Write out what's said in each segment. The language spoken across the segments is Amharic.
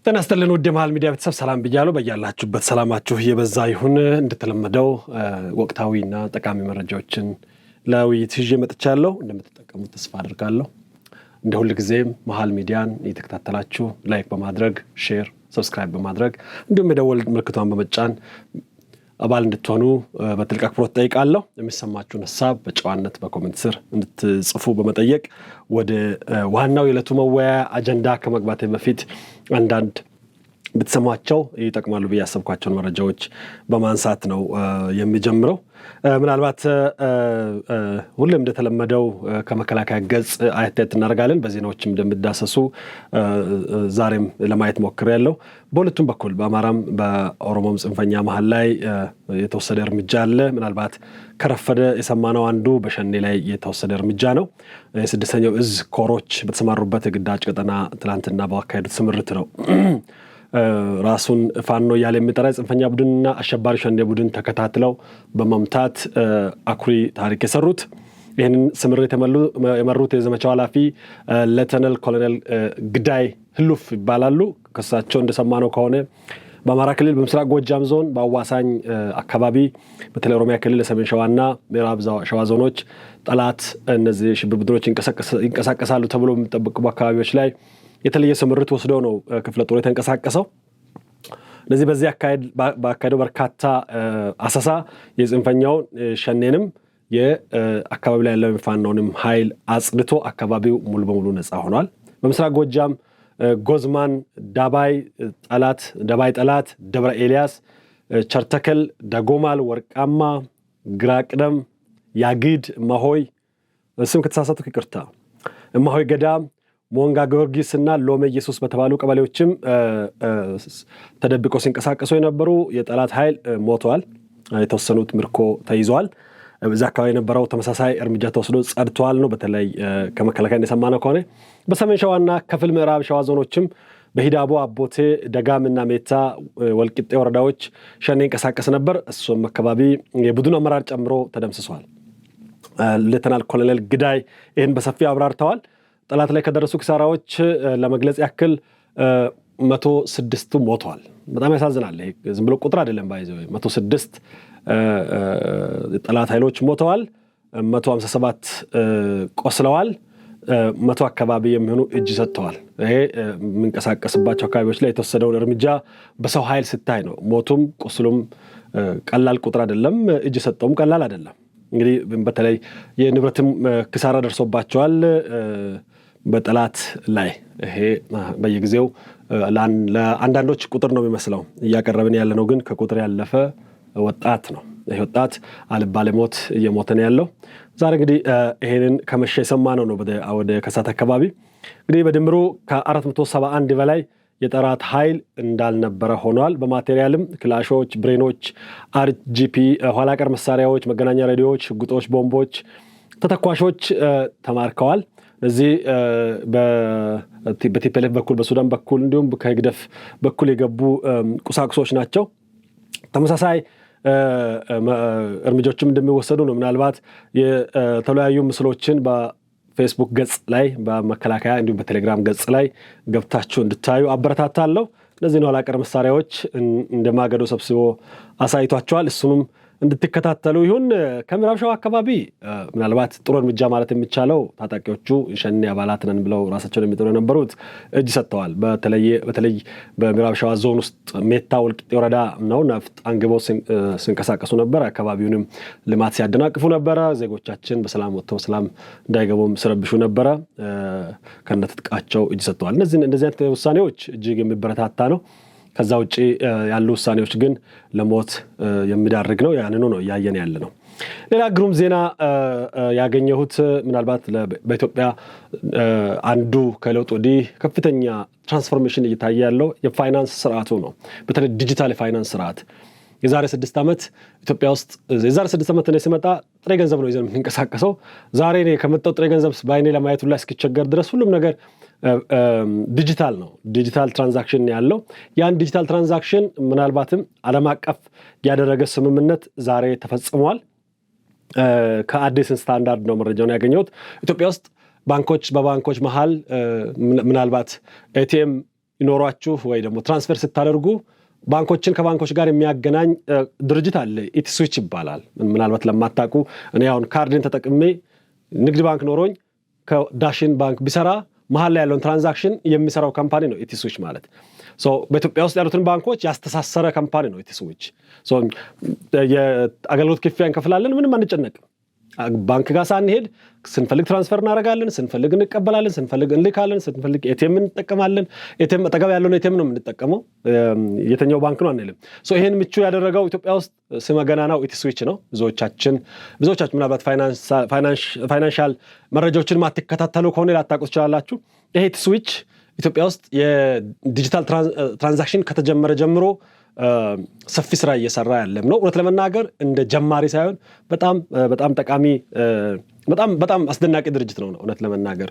ተናስተልን ወደ መሃል ሚዲያ ቤተሰብ ሰላም ብያለሁ። በያላችሁበት ሰላማችሁ የበዛ ይሁን። እንደተለመደው ወቅታዊና ጠቃሚ መረጃዎችን ለውይይት ይዤ መጥቻለሁ። እንደምትጠቀሙት ተስፋ አድርጋለሁ። እንደ ሁሉ ጊዜም መሃል ሚዲያን እየተከታተላችሁ ላይክ በማድረግ ሼር፣ ሰብስክራይብ በማድረግ እንዲሁም የደወል ምልክቷን በመጫን አባል እንድትሆኑ በጥልቅ አክብሮት ጠይቃለሁ። የሚሰማችሁን ሐሳብ በጨዋነት በኮሜንት ስር እንድትጽፉ በመጠየቅ ወደ ዋናው የዕለቱ መወያያ አጀንዳ ከመግባቴ በፊት አንዳንድ ብትሰሟቸው ይጠቅማሉ ብዬ ያሰብኳቸውን መረጃዎች በማንሳት ነው የሚጀምረው። ምናልባት ሁሌም እንደተለመደው ከመከላከያ ገጽ አየት እናደርጋለን። በዜናዎችም እንደምዳሰሱ ዛሬም ለማየት ሞክሬያለሁ። በሁለቱም በኩል በአማራም በኦሮሞም ጽንፈኛ መሃል ላይ የተወሰደ እርምጃ አለ። ምናልባት ከረፈደ የሰማነው አንዱ በሸኔ ላይ የተወሰደ እርምጃ ነው። የስድስተኛው እዝ ኮሮች በተሰማሩበት የግዳጅ ቀጠና ትላንትና ባካሄዱት ስምርት ነው ራሱን ፋኖ እያለ የሚጠራ ጽንፈኛ ቡድንና አሸባሪ ሸኔ ቡድን ተከታትለው በመምታት አኩሪ ታሪክ የሰሩት። ይህንን ስምርት የመሩት የዘመቻው ኃላፊ ሌተናል ኮሎኔል ግዳይ ህሉፍ ይባላሉ። ከሳቸው እንደሰማነው ከሆነ በአማራ ክልል በምስራቅ ጎጃም ዞን በአዋሳኝ አካባቢ በተለይ ኦሮሚያ ክልል ሰሜን ሸዋና ምዕራብ ሸዋ ዞኖች ጠላት እነዚህ ሽብር ቡድኖች ይንቀሳቀሳሉ ተብሎ የሚጠበቁ አካባቢዎች ላይ የተለየ ስምርት ወስደው ነው ክፍለ ጦር የተንቀሳቀሰው። ለዚህ በዚህ ባካሄደው በርካታ አሰሳ የጽንፈኛውን ሸኔንም የአካባቢ ላይ ያለው ፋኖንም ኃይል አጽድቶ አካባቢው ሙሉ በሙሉ ነፃ ሆኗል። በምስራቅ ጎጃም ጎዝማን፣ ዳባይ ጠላት፣ ደብረ ኤልያስ፣ ቸርተከል፣ ደጎማል፣ ወርቃማ፣ ግራቅደም፣ ያጊድ፣ እማሆይ ስም ከተሳሳትኩ ይቅርታ፣ እማሆይ ገዳም፣ ሞንጋ ጊዮርጊስ እና ሎሜ ኢየሱስ በተባሉ ቀበሌዎችም ተደብቀው ሲንቀሳቀሱ የነበሩ የጠላት ኃይል ሞተዋል። የተወሰኑት ምርኮ ተይዘዋል። በዛ አካባቢ የነበረው ተመሳሳይ እርምጃ ተወስዶ ጸድተዋል ነው። በተለይ ከመከላከያ እንደሰማነው ከሆነ በሰሜን ሸዋና ክፍል ምዕራብ ሸዋ ዞኖችም በሂዳቦ፣ አቦቴ፣ ደጋምና ሜታ፣ ወልቂጤ ወረዳዎች ሸኔ ይንቀሳቀስ ነበር። እሱም አካባቢ የቡድኑ አመራር ጨምሮ ተደምስሷል። ሌተናል ኮሎኔል ግዳይ ይህን በሰፊው አብራርተዋል። ጠላት ላይ ከደረሱ ኪሳራዎች ለመግለጽ ያክል 106 ሞተዋል። በጣም ያሳዝናል። ዝም ብሎ ቁጥር አይደለም። ባይዘው 106 ጠላት ኃይሎች ሞተዋል። 157 ቆስለዋል። 100 አካባቢ የሚሆኑ እጅ ሰጥተዋል። ይሄ የሚንቀሳቀስባቸው አካባቢዎች ላይ የተወሰደውን እርምጃ በሰው ኃይል ስታይ ነው። ሞቱም ቁስሉም ቀላል ቁጥር አይደለም። እጅ ሰጠውም ቀላል አይደለም። እንግዲህ በተለይ የንብረትም ኪሳራ ደርሶባቸዋል በጠላት ላይ። ይሄ በየጊዜው ለአንዳንዶች ቁጥር ነው የሚመስለው እያቀረብን ያለ ነው፣ ግን ከቁጥር ያለፈ ወጣት ነው። ይሄ ወጣት አልባሌ ሞት እየሞተ ነው ያለው። ዛሬ እንግዲህ ይሄንን ከመሸ የሰማነው ነው ወደ ከሳት አካባቢ። እንግዲህ በድምሩ ከ471 በላይ የጠላት ኃይል እንዳልነበረ ሆኗል። በማቴሪያልም ክላሾች፣ ብሬኖች፣ አርጂፒ ኋላ ቀር መሳሪያዎች፣ መገናኛ ሬዲዮዎች፣ ሽጉጦች፣ ቦምቦች፣ ተተኳሾች ተማርከዋል። እዚህ በቲፒኤልኤፍ በኩል በሱዳን በኩል እንዲሁም ከግደፍ በኩል የገቡ ቁሳቁሶች ናቸው። ተመሳሳይ እርምጃዎችም እንደሚወሰዱ ነው። ምናልባት የተለያዩ ምስሎችን በፌስቡክ ገጽ ላይ በመከላከያ እንዲሁም በቴሌግራም ገጽ ላይ ገብታችሁ እንድታዩ አበረታታለሁ። እነዚህ ኋላ ቀር መሳሪያዎች እንደማገዶ ሰብስቦ አሳይቷቸዋል። እሱንም እንድትከታተሉ ይሁን። ከምዕራብ ሸዋ አካባቢ ምናልባት ጥሩ እርምጃ ማለት የሚቻለው ታጣቂዎቹ ሸኔ አባላት ነን ብለው ራሳቸውን የሚጠሩ የነበሩት እጅ ሰጥተዋል። በተለይ በምዕራብ ሸዋ ዞን ውስጥ ሜታ ወልቂጤ ወረዳ ነው ነፍጥ አንግበው ሲንቀሳቀሱ ነበር። አካባቢውንም ልማት ሲያደናቅፉ ነበረ። ዜጎቻችን በሰላም ወጥተው በሰላም እንዳይገቡም ሲረብሹ ነበረ። ከነትጥቃቸው እጅ ሰጥተዋል። እንደዚህ አይነት ውሳኔዎች እጅግ የሚበረታታ ነው። ከዛ ውጪ ያሉ ውሳኔዎች ግን ለሞት የሚዳርግ ነው። ያንኑ ነው እያየን ያለ ነው። ሌላ ግሩም ዜና ያገኘሁት ምናልባት በኢትዮጵያ አንዱ ከለውጥ ወዲህ ከፍተኛ ትራንስፎርሜሽን እየታየ ያለው የፋይናንስ ስርዓቱ ነው። በተለይ ዲጂታል የፋይናንስ ስርዓት የዛሬ 6 ዓመት ኢትዮጵያ ውስጥ የዛሬ 6 ዓመት ነው ሲመጣ ጥሬ ገንዘብ ነው ይዘን የምንንቀሳቀሰው። ዛሬ ነው ከመጣው ጥሬ ገንዘብ በአይኔ ለማየት ሁላ እስኪቸገር ድረስ ሁሉም ነገር ዲጂታል ነው። ዲጂታል ትራንዛክሽን ያለው ያን ዲጂታል ትራንዛክሽን ምናልባትም ዓለም አቀፍ ያደረገ ስምምነት ዛሬ ተፈጽሟል። ከአዲስ ስታንዳርድ ነው መረጃውን ያገኘሁት። ኢትዮጵያ ውስጥ ባንኮች በባንኮች መሃል ምናልባት ኤቲኤም ይኖሯችሁ ወይ ደግሞ ትራንስፈር ስታደርጉ ባንኮችን ከባንኮች ጋር የሚያገናኝ ድርጅት አለ። ኢቲስዊች ይባላል። ምናልባት ለማታውቁ እኔ አሁን ካርድን ተጠቅሜ ንግድ ባንክ ኖሮኝ ከዳሽን ባንክ ቢሰራ መሀል ላይ ያለውን ትራንዛክሽን የሚሰራው ካምፓኒ ነው ኢቲስዊች ማለት። በኢትዮጵያ ውስጥ ያሉትን ባንኮች ያስተሳሰረ ካምፓኒ ነው ኢቲስዊች። የአገልግሎት ክፍያ እንከፍላለን፣ ምንም አንጨነቅም። ባንክ ጋር ሳንሄድ ስንፈልግ ትራንስፈር እናደርጋለን፣ ስንፈልግ እንቀበላለን፣ ስንፈልግ እንልካለን፣ ስንፈልግ ኤቲኤም እንጠቀማለን። ኤቲኤም አጠገብ ያለውን ኤቲኤም ነው የምንጠቀመው፣ የትኛው ባንክ ነው አንልም። ይሄን ምቹ ያደረገው ኢትዮጵያ ውስጥ ስመ ገናናው ኢቲስዊች ነው። ብዙዎቻችን ምናልባት ፋይናንሻል መረጃዎችን ማትከታተሉ ከሆነ ላታውቁ ትችላላችሁ። ይሄ ኢቲስዊች ኢትዮጵያ ውስጥ የዲጂታል ትራንዛክሽን ከተጀመረ ጀምሮ ሰፊ ስራ እየሰራ ያለም ነው። እውነት ለመናገር እንደ ጀማሪ ሳይሆን በጣም ጠቃሚ በጣም አስደናቂ ድርጅት ነው። እውነት ለመናገር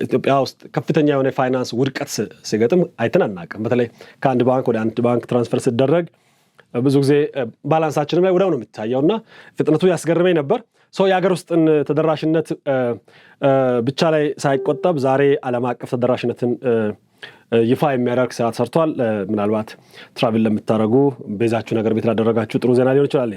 ኢትዮጵያ ውስጥ ከፍተኛ የሆነ ፋይናንስ ውድቀት ሲገጥም አይተን አናውቅም። በተለይ ከአንድ ባንክ ወደ አንድ ባንክ ትራንስፈር ሲደረግ ብዙ ጊዜ ባላንሳችንም ላይ ወዲያው ነው የሚታየውና ፍጥነቱ ያስገርመኝ ነበር። የሀገር ውስጥን ተደራሽነት ብቻ ላይ ሳይቆጠብ ዛሬ ዓለም አቀፍ ተደራሽነትን ይፋ የሚያደርግ ስራ ሰርቷል። ምናልባት ትራቭል ለምታደርጉ ቤዛችሁ ነገር ቤት ላደረጋችሁ ጥሩ ዜና ሊሆን ይችላል።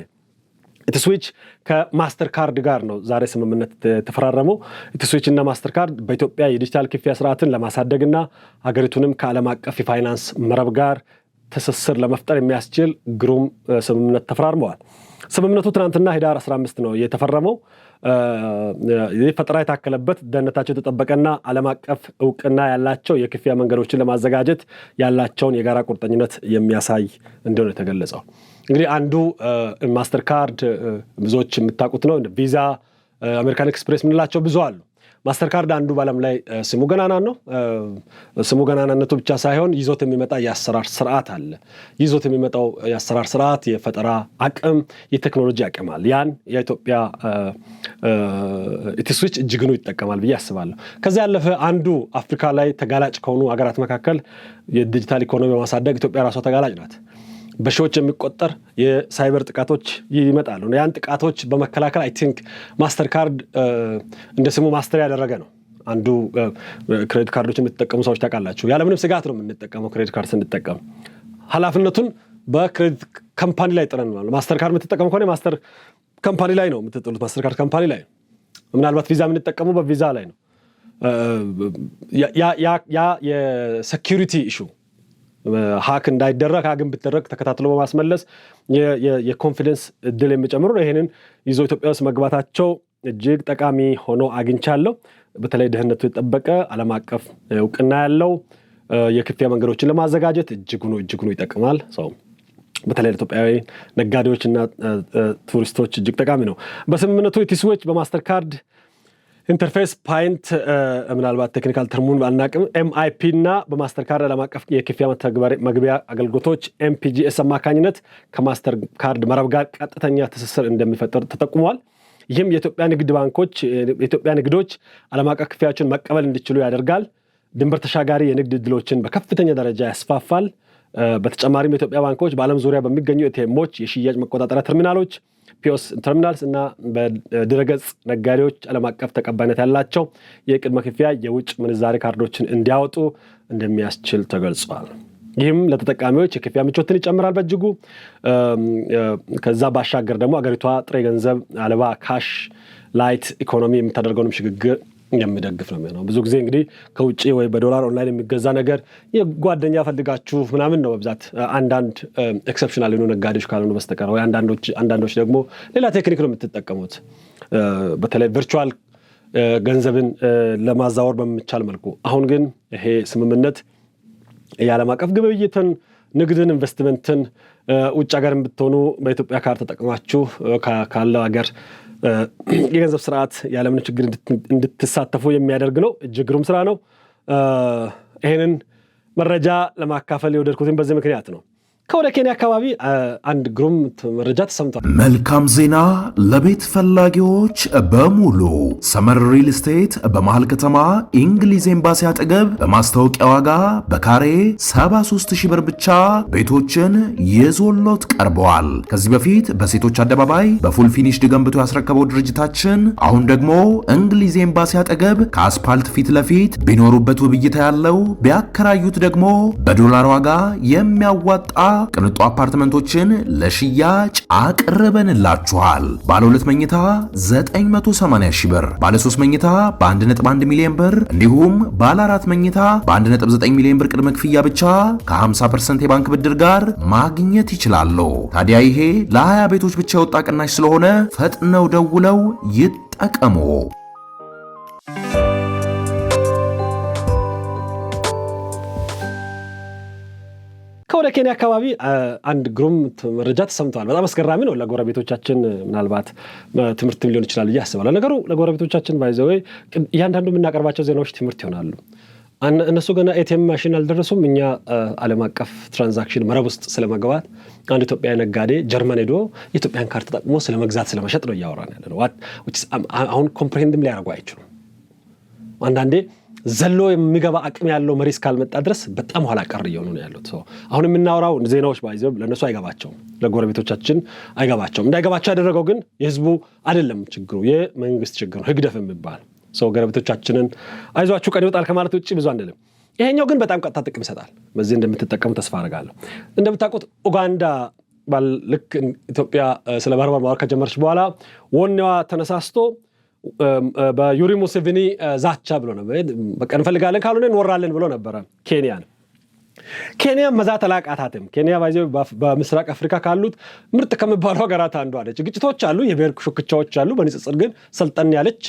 ኢቲስዊች ከማስተር ካርድ ጋር ነው ዛሬ ስምምነት ተፈራረመው። ኢቲስዊች እና ማስተር ካርድ በኢትዮጵያ የዲጂታል ክፍያ ስርዓትን ለማሳደግና ሀገሪቱንም ከዓለም አቀፍ የፋይናንስ መረብ ጋር ትስስር ለመፍጠር የሚያስችል ግሩም ስምምነት ተፈራርመዋል። ስምምነቱ ትናንትና ህዳር 15 ነው የተፈረመው። ፈጠራ የታከለበት ደህንነታቸው የተጠበቀና ዓለም አቀፍ እውቅና ያላቸው የክፍያ መንገዶችን ለማዘጋጀት ያላቸውን የጋራ ቁርጠኝነት የሚያሳይ እንደሆነ የተገለጸው። እንግዲህ አንዱ ማስተር ካርድ ብዙዎች የምታውቁት ነው። ቪዛ፣ አሜሪካን ኤክስፕሬስ ምንላቸው ብዙ አሉ። ማስተር ካርድ አንዱ በዓለም ላይ ስሙ ገናና ነው። ስሙ ገናናነቱ ብቻ ሳይሆን ይዞት የሚመጣ የአሰራር ስርዓት አለ። ይዞት የሚመጣው የአሰራር ስርዓት የፈጠራ አቅም፣ የቴክኖሎጂ አቅም አለ። ያን የኢትዮጵያ ኢቲስዊች እጅግኑ ይጠቀማል ብዬ አስባለሁ። ከዚያ ያለፈ አንዱ አፍሪካ ላይ ተጋላጭ ከሆኑ ሀገራት መካከል የዲጂታል ኢኮኖሚ በማሳደግ ኢትዮጵያ ራሷ ተጋላጭ ናት። በሺዎች የሚቆጠር የሳይበር ጥቃቶች ይመጣሉ። ያን ጥቃቶች በመከላከል አይ ቲንክ ማስተር ካርድ እንደ ስሙ ማስተር ያደረገ ነው። አንዱ ክሬዲት ካርዶች የምትጠቀሙ ሰዎች ታውቃላችሁ፣ ያለምንም ስጋት ነው የምንጠቀመው። ክሬዲት ካርድ ስንጠቀም ኃላፊነቱን በክሬዲት ካምፓኒ ላይ ጥለን ነው። ማስተር ካርድ የምትጠቀሙ ከሆነ ማስተር ካምፓኒ ላይ ነው የምትጥሉት። ማስተር ካርድ ካምፓኒ ላይ ምናልባት ቪዛ የምንጠቀሙ በቪዛ ላይ ነው። ያ የሴኪሪቲ ኢሹ ሀክ እንዳይደረግ ሀግን ብትደረግ ተከታትሎ በማስመለስ የኮንፊደንስ እድል የሚጨምሩ ነው። ይህንን ይዞ ኢትዮጵያ ውስጥ መግባታቸው እጅግ ጠቃሚ ሆኖ አግኝቻለሁ። በተለይ ደህንነቱ የጠበቀ ዓለም አቀፍ እውቅና ያለው የክፍያ መንገዶችን ለማዘጋጀት እጅጉኑ ይጠቅማል። በተለይ ለኢትዮጵያዊ ነጋዴዎች እና ቱሪስቶች እጅግ ጠቃሚ ነው። በስምምነቱ ኢቲስዊች በማስተር ካርድ ኢንተርፌስ ፓይንት ምናልባት ቴክኒካል ተርሙን አናቅም ኤምአይፒ እና በማስተር ካርድ ዓለም አቀፍ የክፍያ መግቢያ አገልግሎቶች ኤምፒጂኤስ አማካኝነት ከማስተር ካርድ መረብ ጋር ቀጥተኛ ትስስር እንደሚፈጠር ተጠቁሟል። ይህም የኢትዮጵያ ንግዶች ዓለም አቀፍ ክፍያዎችን መቀበል እንዲችሉ ያደርጋል። ድንበር ተሻጋሪ የንግድ ዕድሎችን በከፍተኛ ደረጃ ያስፋፋል። በተጨማሪም የኢትዮጵያ ባንኮች በዓለም ዙሪያ በሚገኙ ኤቲኤሞች፣ የሽያጭ መቆጣጠሪያ ተርሚናሎች፣ ፒኦስ ተርሚናልስ እና በድረገጽ ነጋዴዎች ዓለም አቀፍ ተቀባይነት ያላቸው የቅድመ ክፍያ የውጭ ምንዛሬ ካርዶችን እንዲያወጡ እንደሚያስችል ተገልጿል። ይህም ለተጠቃሚዎች የክፍያ ምቾትን ይጨምራል በእጅጉ። ከዛ ባሻገር ደግሞ አገሪቷ ጥሬ ገንዘብ አልባ ካሽ ላይት ኢኮኖሚ የምታደርገውንም ሽግግር የሚደግፍ ነው የሚሆነው። ብዙ ጊዜ እንግዲህ ከውጭ ወይ በዶላር ኦንላይን የሚገዛ ነገር የጓደኛ ፈልጋችሁ ምናምን ነው በብዛት። አንዳንድ ኤክሰፕሽናል የሆኑ ነጋዴዎች ካልሆኑ በስተቀር ወይ አንዳንዶች ደግሞ ሌላ ቴክኒክ ነው የምትጠቀሙት። በተለይ ቨርቹዋል ገንዘብን ለማዛወር በሚቻል መልኩ። አሁን ግን ይሄ ስምምነት የዓለም አቀፍ ግብይትን፣ ንግድን፣ ኢንቨስትመንትን ውጭ ሀገር ብትሆኑ በኢትዮጵያ ካርድ ተጠቅማችሁ ካለው ሀገር የገንዘብ ስርዓት ያለምንም ችግር እንድትሳተፉ የሚያደርግ ነው። እጅግ ግሩም ስራ ነው። ይሄንን መረጃ ለማካፈል የወደድኩትን በዚህ ምክንያት ነው። ከወደ ኬንያ አካባቢ አንድ ግሩም መረጃ ተሰምቷል። መልካም ዜና ለቤት ፈላጊዎች በሙሉ ሰመር ሪል ስቴት በመሃል ከተማ እንግሊዝ ኤምባሲ አጠገብ በማስታወቂያ ዋጋ በካሬ 73000 ብር ብቻ ቤቶችን ይዞሎት ቀርበዋል። ከዚህ በፊት በሴቶች አደባባይ በፉል ፊኒሽድ ገንብቶ ያስረከበው ድርጅታችን አሁን ደግሞ እንግሊዝ ኤምባሲ አጠገብ ከአስፓልት ፊት ለፊት ቢኖሩበት ውብይታ ያለው ቢያከራዩት ደግሞ በዶላር ዋጋ የሚያዋጣ ቅንጡ አፓርትመንቶችን ለሽያጭ አቅርበንላችኋል። ባለ 2 መኝታ 980,000 ብር፣ ባለ 3 መኝታ በ1.1 ሚሊዮን ብር እንዲሁም ባለ 4 መኝታ በ1.9 ሚሊዮን ብር ቅድመ ክፍያ ብቻ ከ50% የባንክ ብድር ጋር ማግኘት ይችላሉ። ታዲያ ይሄ ለ20 ቤቶች ብቻ የወጣ ቅናሽ ስለሆነ ፈጥነው ደውለው ይጠቀሙ። ከወደ ኬንያ አካባቢ አንድ ግሩም መረጃ ተሰምቷል። በጣም አስገራሚ ነው። ለጎረቤቶቻችን ምናልባት ትምህርት ሊሆን ይችላል ብዬ አስባለሁ። ነገሩ ለጎረቤቶቻችን ባይዘው እያንዳንዱ የምናቀርባቸው ዜናዎች ትምህርት ይሆናሉ። እነሱ ገና ኤቲኤም ማሽን አልደረሱም። እኛ ዓለም አቀፍ ትራንዛክሽን መረብ ውስጥ ስለመግባት አንድ ኢትዮጵያዊ ነጋዴ ጀርመን ሄዶ የኢትዮጵያን ካርድ ተጠቅሞ ስለመግዛት ስለመሸጥ ነው እያወራን ያለነው። አሁን ኮምፕሬሄንድም ሊያደርጉ አይችሉም። አንዳንዴ ዘሎ የሚገባ አቅም ያለው መሪ እስካልመጣ ድረስ በጣም ኋላ ቀር እየሆኑ ነው ያሉት። አሁን የምናወራው ዜናዎች ባይዘው ለነሱ አይገባቸውም፣ ለጎረቤቶቻችን አይገባቸውም። እንዳይገባቸው ያደረገው ግን የህዝቡ አይደለም ችግሩ፣ የመንግስት ችግር ነው። ህግደፍ የሚባል ጎረቤቶቻችንን አይዟችሁ ቀን ይወጣል ከማለት ውጭ ብዙ አንልም። ይሄኛው ግን በጣም ቀጥታ ጥቅም ይሰጣል። በዚህ እንደምትጠቀሙ ተስፋ አደርጋለሁ። እንደምታውቁት ኡጋንዳ ልክ ኢትዮጵያ ስለ ባህር በር ማውራት ከጀመረች በኋላ ወኔዋ ተነሳስቶ በዩሪ ሙሴቪኒ ዛቻ ብሎ ነበር። በቃ እንፈልጋለን ካልሆነ እንወራለን ብሎ ነበር ኬንያ መዛት አላቃታትም። ኬንያ ባይዘው በምስራቅ አፍሪካ ካሉት ምርጥ ከመባሉ ሀገራት አንዷ ነች። ግጭቶች አሉ፣ የብሔር ሽኩቻዎች አሉ። በንጽጽር ግን ሰልጠን ያለች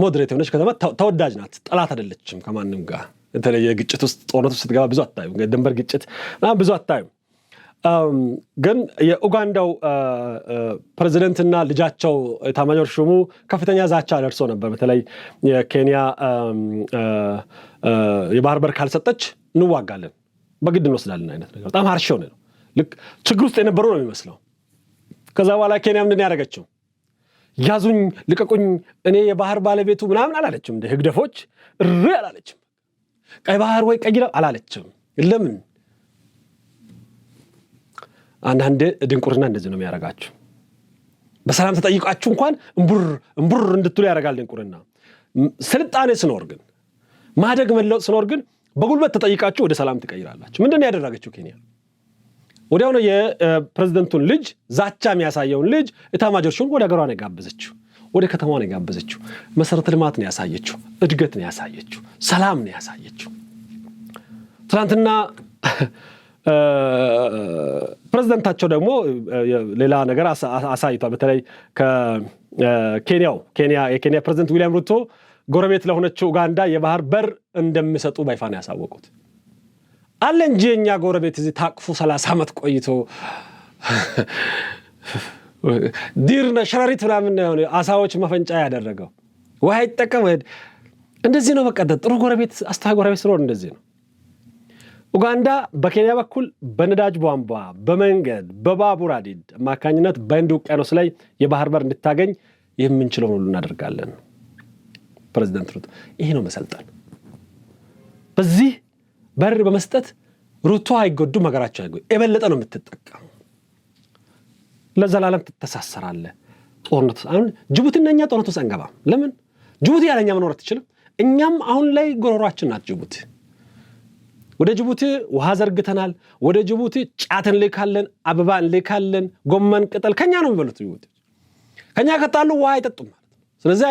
ሞዴሬት የሆነች ከተማ ተወዳጅ ናት። ጠላት አይደለችም ከማንም ጋር። የተለየ ግጭት ውስጥ ጦርነት ውስጥ ስትገባ ብዙ አታዩም። ድንበር ግጭት ብዙ አታዩም። ግን የኡጋንዳው ፕሬዝዳንትና ልጃቸው ኤታማዦር ሹሙ ከፍተኛ ዛቻ ደርሶ ነበር። በተለይ የኬንያ የባህር በር ካልሰጠች እንዋጋለን፣ በግድ እንወስዳለን አይነት ነገር በጣም harsh ነው። ልክ ችግር ውስጥ የነበሩ ነው የሚመስለው። ከዛ በኋላ ኬንያ ምንድን ያደረገችው? ያዙኝ ልቀቁኝ እኔ የባህር ባለቤቱ ምናምን አላለችም። እንደ ህግደፎች አላለችም። ቀይ ባህር ወይ ቀይ አላለችም። ለምን? አንዳንዴ ድንቁርና እንደዚህ ነው የሚያደርጋችሁ። በሰላም ተጠይቃችሁ እንኳን እምቡር እንድትሉ ያደርጋል ድንቁርና። ስልጣኔ ስኖር ግን ማደግ መለወጥ ስኖር ግን በጉልበት ተጠይቃችሁ ወደ ሰላም ትቀይራላችሁ። ምንድን ነው ያደረገችው ኬንያ? ወዲያው ነው የፕሬዝዳንቱን ልጅ ዛቻ የሚያሳየውን ልጅ ኤታማዦር ሹሙን ወደ ሀገሯ ነው የጋበዘችው፣ ወደ ከተማዋ ነው የጋበዘችው። መሰረተ ልማት ነው ያሳየችው፣ እድገት ነው ያሳየችው፣ ሰላም ነው ያሳየችው። ትናንትና ፕሬዝዳንታቸው ደግሞ ሌላ ነገር አሳይቷል። በተለይ የኬንያ ፕሬዝዳንት ዊሊያም ሩቶ ጎረቤት ለሆነችው ኡጋንዳ የባህር በር እንደሚሰጡ በይፋ ነው ያሳወቁት። አለ እንጂ የኛ ጎረቤት እዚህ ታቅፉ 30 ዓመት ቆይቶ ዲርና ሸረሪት ምናምን ነው አሳዎች መፈንጫ ያደረገው። ውሃ ይጠቀም እንደዚህ ነው። በቃ ጥሩ ጎረቤት አስተዋይ ጎረቤት ስለሆነ እንደዚህ ነው። ኡጋንዳ በኬንያ በኩል በነዳጅ ቧንቧ፣ በመንገድ፣ በባቡር ሐዲድ አማካኝነት በህንድ ውቅያኖስ ላይ የባህር በር እንድታገኝ የምንችለውን ሁሉ እናደርጋለን። ፕሬዝዳንት ሩቶ ይሄ ነው መሰልጠን። በዚህ በር በመስጠት ሩቶ አይጎዱም፣ ሀገራቸው አይጎዱ። የበለጠ ነው የምትጠቀሙ። ለዘላለም ትተሳሰራለህ። ጦርነት አሁን ጅቡቲና እኛ ጦርነት ውስጥ አንገባም። ለምን? ጅቡቲ ያለኛ መኖር አትችልም። እኛም አሁን ላይ ጎረሯችን ናት ጅቡቲ። ወደ ጅቡቲ ውሃ ዘርግተናል። ወደ ጅቡቲ ጫትን ልካለን፣ አበባን ልካለን፣ ጎመን ቅጠል ከኛ ነው የሚበሉት። ጅቡቲ ከኛ ከጣሉ ውሃ አይጠጡም ማለት። ስለዚህ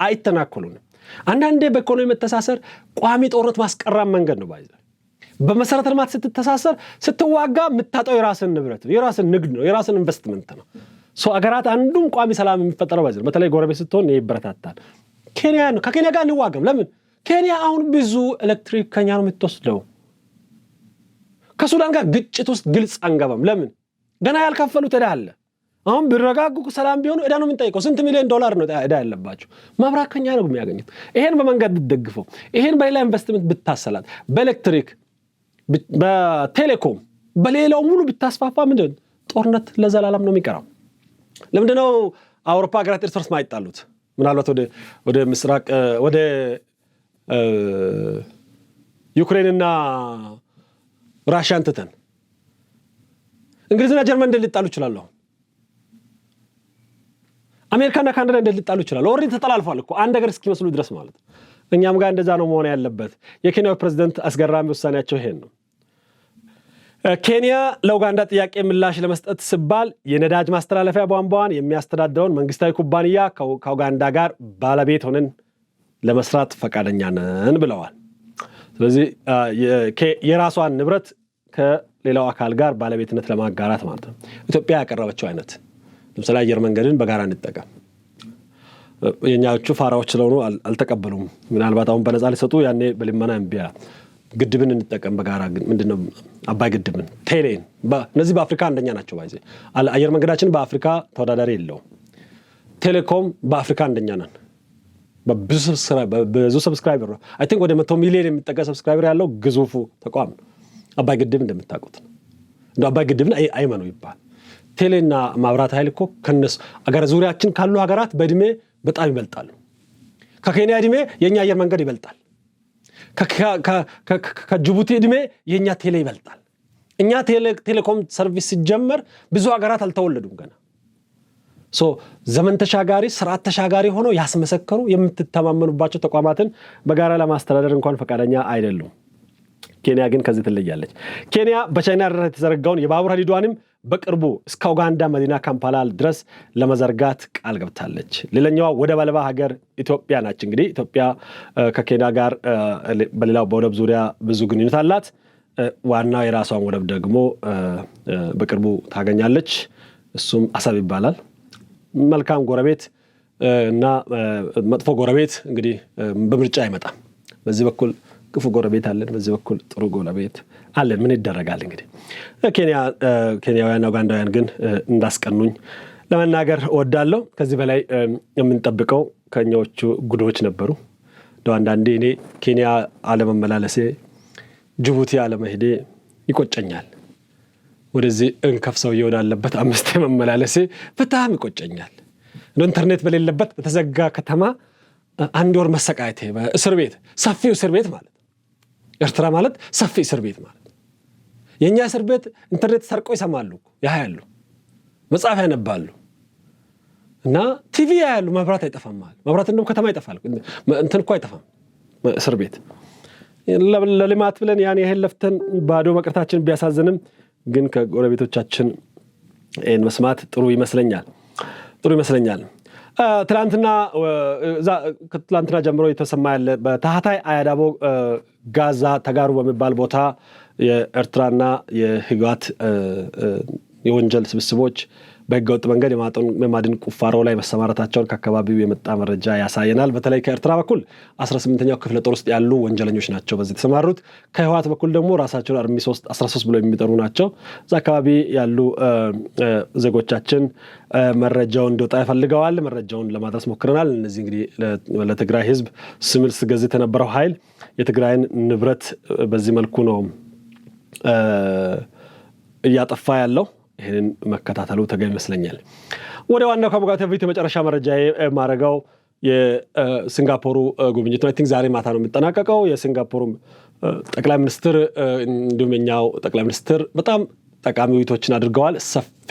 አይተናኮሉንም። አንዳንዴ በኢኮኖሚ መተሳሰር ቋሚ ጦርነት ማስቀራም መንገድ ነው። ባይዘ በመሰረተ ልማት ስትተሳሰር ስትዋጋ የምታጣው የራስን ንብረት ነው፣ የራስን ንግድ ነው፣ የራስን ኢንቨስትመንት ነው። አገራት አንዱም ቋሚ ሰላም የሚፈጠረው ባይዘ በተለይ ጎረቤት ስትሆን ይበረታታል። ኬንያ ነው። ከኬንያ ጋር እንዋጋም። ለምን? ኬንያ አሁን ብዙ ኤሌክትሪክ ከኛ ነው የምትወስደው። ከሱዳን ጋር ግጭት ውስጥ ግልጽ አንገባም። ለምን? ገና ያልከፈሉት ዕዳ አለ። አሁን ቢረጋጉ ሰላም ቢሆኑ ዕዳ ነው የምንጠይቀው። ስንት ሚሊዮን ዶላር ነው ዕዳ ያለባቸው? መብራት ከኛ ነው የሚያገኙት። ይሄን በመንገድ ብትደግፈው፣ ይሄን በሌላ ኢንቨስትመንት ብታሰላት፣ በኤሌክትሪክ፣ በቴሌኮም በሌላው ሙሉ ብታስፋፋ ምንድን ጦርነት ለዘላለም ነው የሚቀረው። ለምንድነው አውሮፓ ሀገራት እርስ በርስ ማይጣሉት? ምናልባት ወደ ምስራቅ ወደ ዩክሬንና ራሽያን ትተን እንግሊዝና ጀርመን እንደሊጣሉ ይችላሉ። አሜሪካና ካናዳ እንደሊጣሉ ይችላሉ። ኦልሬዲ ተጠላልፏል እኮ አንድ ሀገር እስኪመስሉ ድረስ ማለት። እኛም ጋር እንደዛ ነው መሆን ያለበት። የኬንያው ፕሬዝዳንት አስገራሚ ውሳኔያቸው ይሄን ነው። ኬንያ ለኡጋንዳ ጥያቄ ምላሽ ለመስጠት ሲባል የነዳጅ ማስተላለፊያ ቧንቧን የሚያስተዳድረውን መንግስታዊ ኩባንያ ከኡጋንዳ ጋር ባለቤት ሆነን ለመስራት ፈቃደኛ ነን ብለዋል። ስለዚህ የራሷን ንብረት ከሌላው አካል ጋር ባለቤትነት ለማጋራት ማለት ነው። ኢትዮጵያ ያቀረበችው አይነት ለምሳሌ አየር መንገድን በጋራ እንጠቀም። የኛዎቹ ፋራዎች ስለሆኑ አልተቀበሉም። ምናልባት አሁን በነፃ ሊሰጡ ያኔ በልመና እምቢያ ግድብን እንጠቀም በጋራ ግን ምንድነው አባይ ግድብን ቴሌን እነዚህ በአፍሪካ አንደኛ ናቸው። ባይዘ አየር መንገዳችን በአፍሪካ ተወዳዳሪ የለውም። ቴሌኮም በአፍሪካ አንደኛ ነን። በብዙ ሰብስክራይበር አይ ቲንክ ወደ 100 ሚሊዮን የሚጠጋ ሰብስክራይበር ያለው ግዙፉ ተቋም ነው። አባይ ግድብ እንደምታውቁት ነው። እንደ አባይ ግድብን አይመኑ ይባል። ቴሌና ማብራት ኃይል እኮ ከነሱ አገር ዙሪያችን ካሉ ሀገራት በእድሜ በጣም ይበልጣሉ። ከኬንያ እድሜ የኛ አየር መንገድ ይበልጣል። ከጅቡቲ እድሜ የኛ ቴሌ ይበልጣል። እኛ ቴሌኮም ሰርቪስ ሲጀመር ብዙ ሀገራት አልተወለዱም ገና። ዘመን ተሻጋሪ ስርዓት ተሻጋሪ ሆኖ ያስመሰከሩ የምትተማመኑባቸው ተቋማትን በጋራ ለማስተዳደር እንኳን ፈቃደኛ አይደሉም። ኬንያ ግን ከዚህ ትለያለች። ኬንያ በቻይና እርዳታ የተዘረጋውን የባቡር ሀዲዷንም በቅርቡ እስከ ኡጋንዳ መዲና ካምፓላ ድረስ ለመዘርጋት ቃል ገብታለች። ሌላኛዋ ወደብ አልባ ሀገር ኢትዮጵያ ናች። እንግዲህ ኢትዮጵያ ከኬንያ ጋር በሌላው በወደብ ዙሪያ ብዙ ግንኙነት አላት። ዋናው የራሷን ወደብ ደግሞ በቅርቡ ታገኛለች። እሱም አሰብ ይባላል። መልካም ጎረቤት እና መጥፎ ጎረቤት እንግዲህ በምርጫ አይመጣም። በዚህ በኩል ክፉ ጎረቤት አለን፣ በዚህ በኩል ጥሩ ጎረቤት አለን። ምን ይደረጋል እንግዲህ። ኬንያውያን ኡጋንዳውያን ግን እንዳስቀኑኝ ለመናገር እወዳለሁ። ከዚህ በላይ የምንጠብቀው ከኛዎቹ ጉዶች ነበሩ። አንዳንዴ እኔ ኬንያ አለመመላለሴ፣ ጅቡቲ አለመሄዴ ይቆጨኛል። ወደዚህ እንከፍ ሰውዬ ወዳለበት 5 መመላለሴ በጣም ይቆጨኛል። ኢንተርኔት በሌለበት በተዘጋ ከተማ 1 ወር መሰቃየቴ፣ እስር ቤት፣ ሰፊው እስር ቤት ማለት ኤርትራ ማለት ሰፊ እስር ቤት ማለት። የኛ እስር ቤት ኢንተርኔት ሰርቆ ይሰማሉ፣ ያያሉ፣ መጽሐፍ ያነባሉ እና ቲቪ ያያሉ። መብራት አይጠፋም ማለት መብራት እንደውም ከተማ ይጠፋል፣ እንትን እኮ አይጠፋም እስር ቤት። ለልማት ብለን ያን ያህል ለፍተን ባዶ መቅረታችን ቢያሳዝንም ግን ከጎረቤቶቻችን ይህን መስማት ጥሩ ይመስለኛል። ትላንትና ጀምሮ የተሰማ ያለ በታህታይ አያዳቦ ጋዛ ተጋሩ በሚባል ቦታ የኤርትራና የህወሓት የወንጀል ስብስቦች በህገወጥ መንገድ የማዕድን ቁፋሮ ላይ መሰማራታቸውን ከአካባቢው የመጣ መረጃ ያሳየናል። በተለይ ከኤርትራ በኩል 18ኛው ክፍለ ጦር ውስጥ ያሉ ወንጀለኞች ናቸው በዚህ የተሰማሩት። ከህወሓት በኩል ደግሞ ራሳቸውን አርሚ 13 ብለው የሚጠሩ ናቸው። እዛ አካባቢ ያሉ ዜጎቻችን መረጃውን እንዲወጣ ይፈልገዋል። መረጃውን ለማድረስ ሞክረናል። እነዚህ እንግዲህ ለትግራይ ህዝብ ስምል ስገዝት የነበረው ኃይል የትግራይን ንብረት በዚህ መልኩ ነው እያጠፋ ያለው። ይህንን መከታተሉ ተገቢ ይመስለኛል። ወደ ዋናው ከመጋቢት በፊት የመጨረሻ መረጃ የማረጋው የሲንጋፖሩ ጉብኝት ነው። አይ ቲንክ ዛሬ ማታ ነው የሚጠናቀቀው። የሲንጋፖሩ ጠቅላይ ሚኒስትር እንዲሁም የኛው ጠቅላይ ሚኒስትር በጣም ጠቃሚ ውይይቶችን አድርገዋል። ሰፊ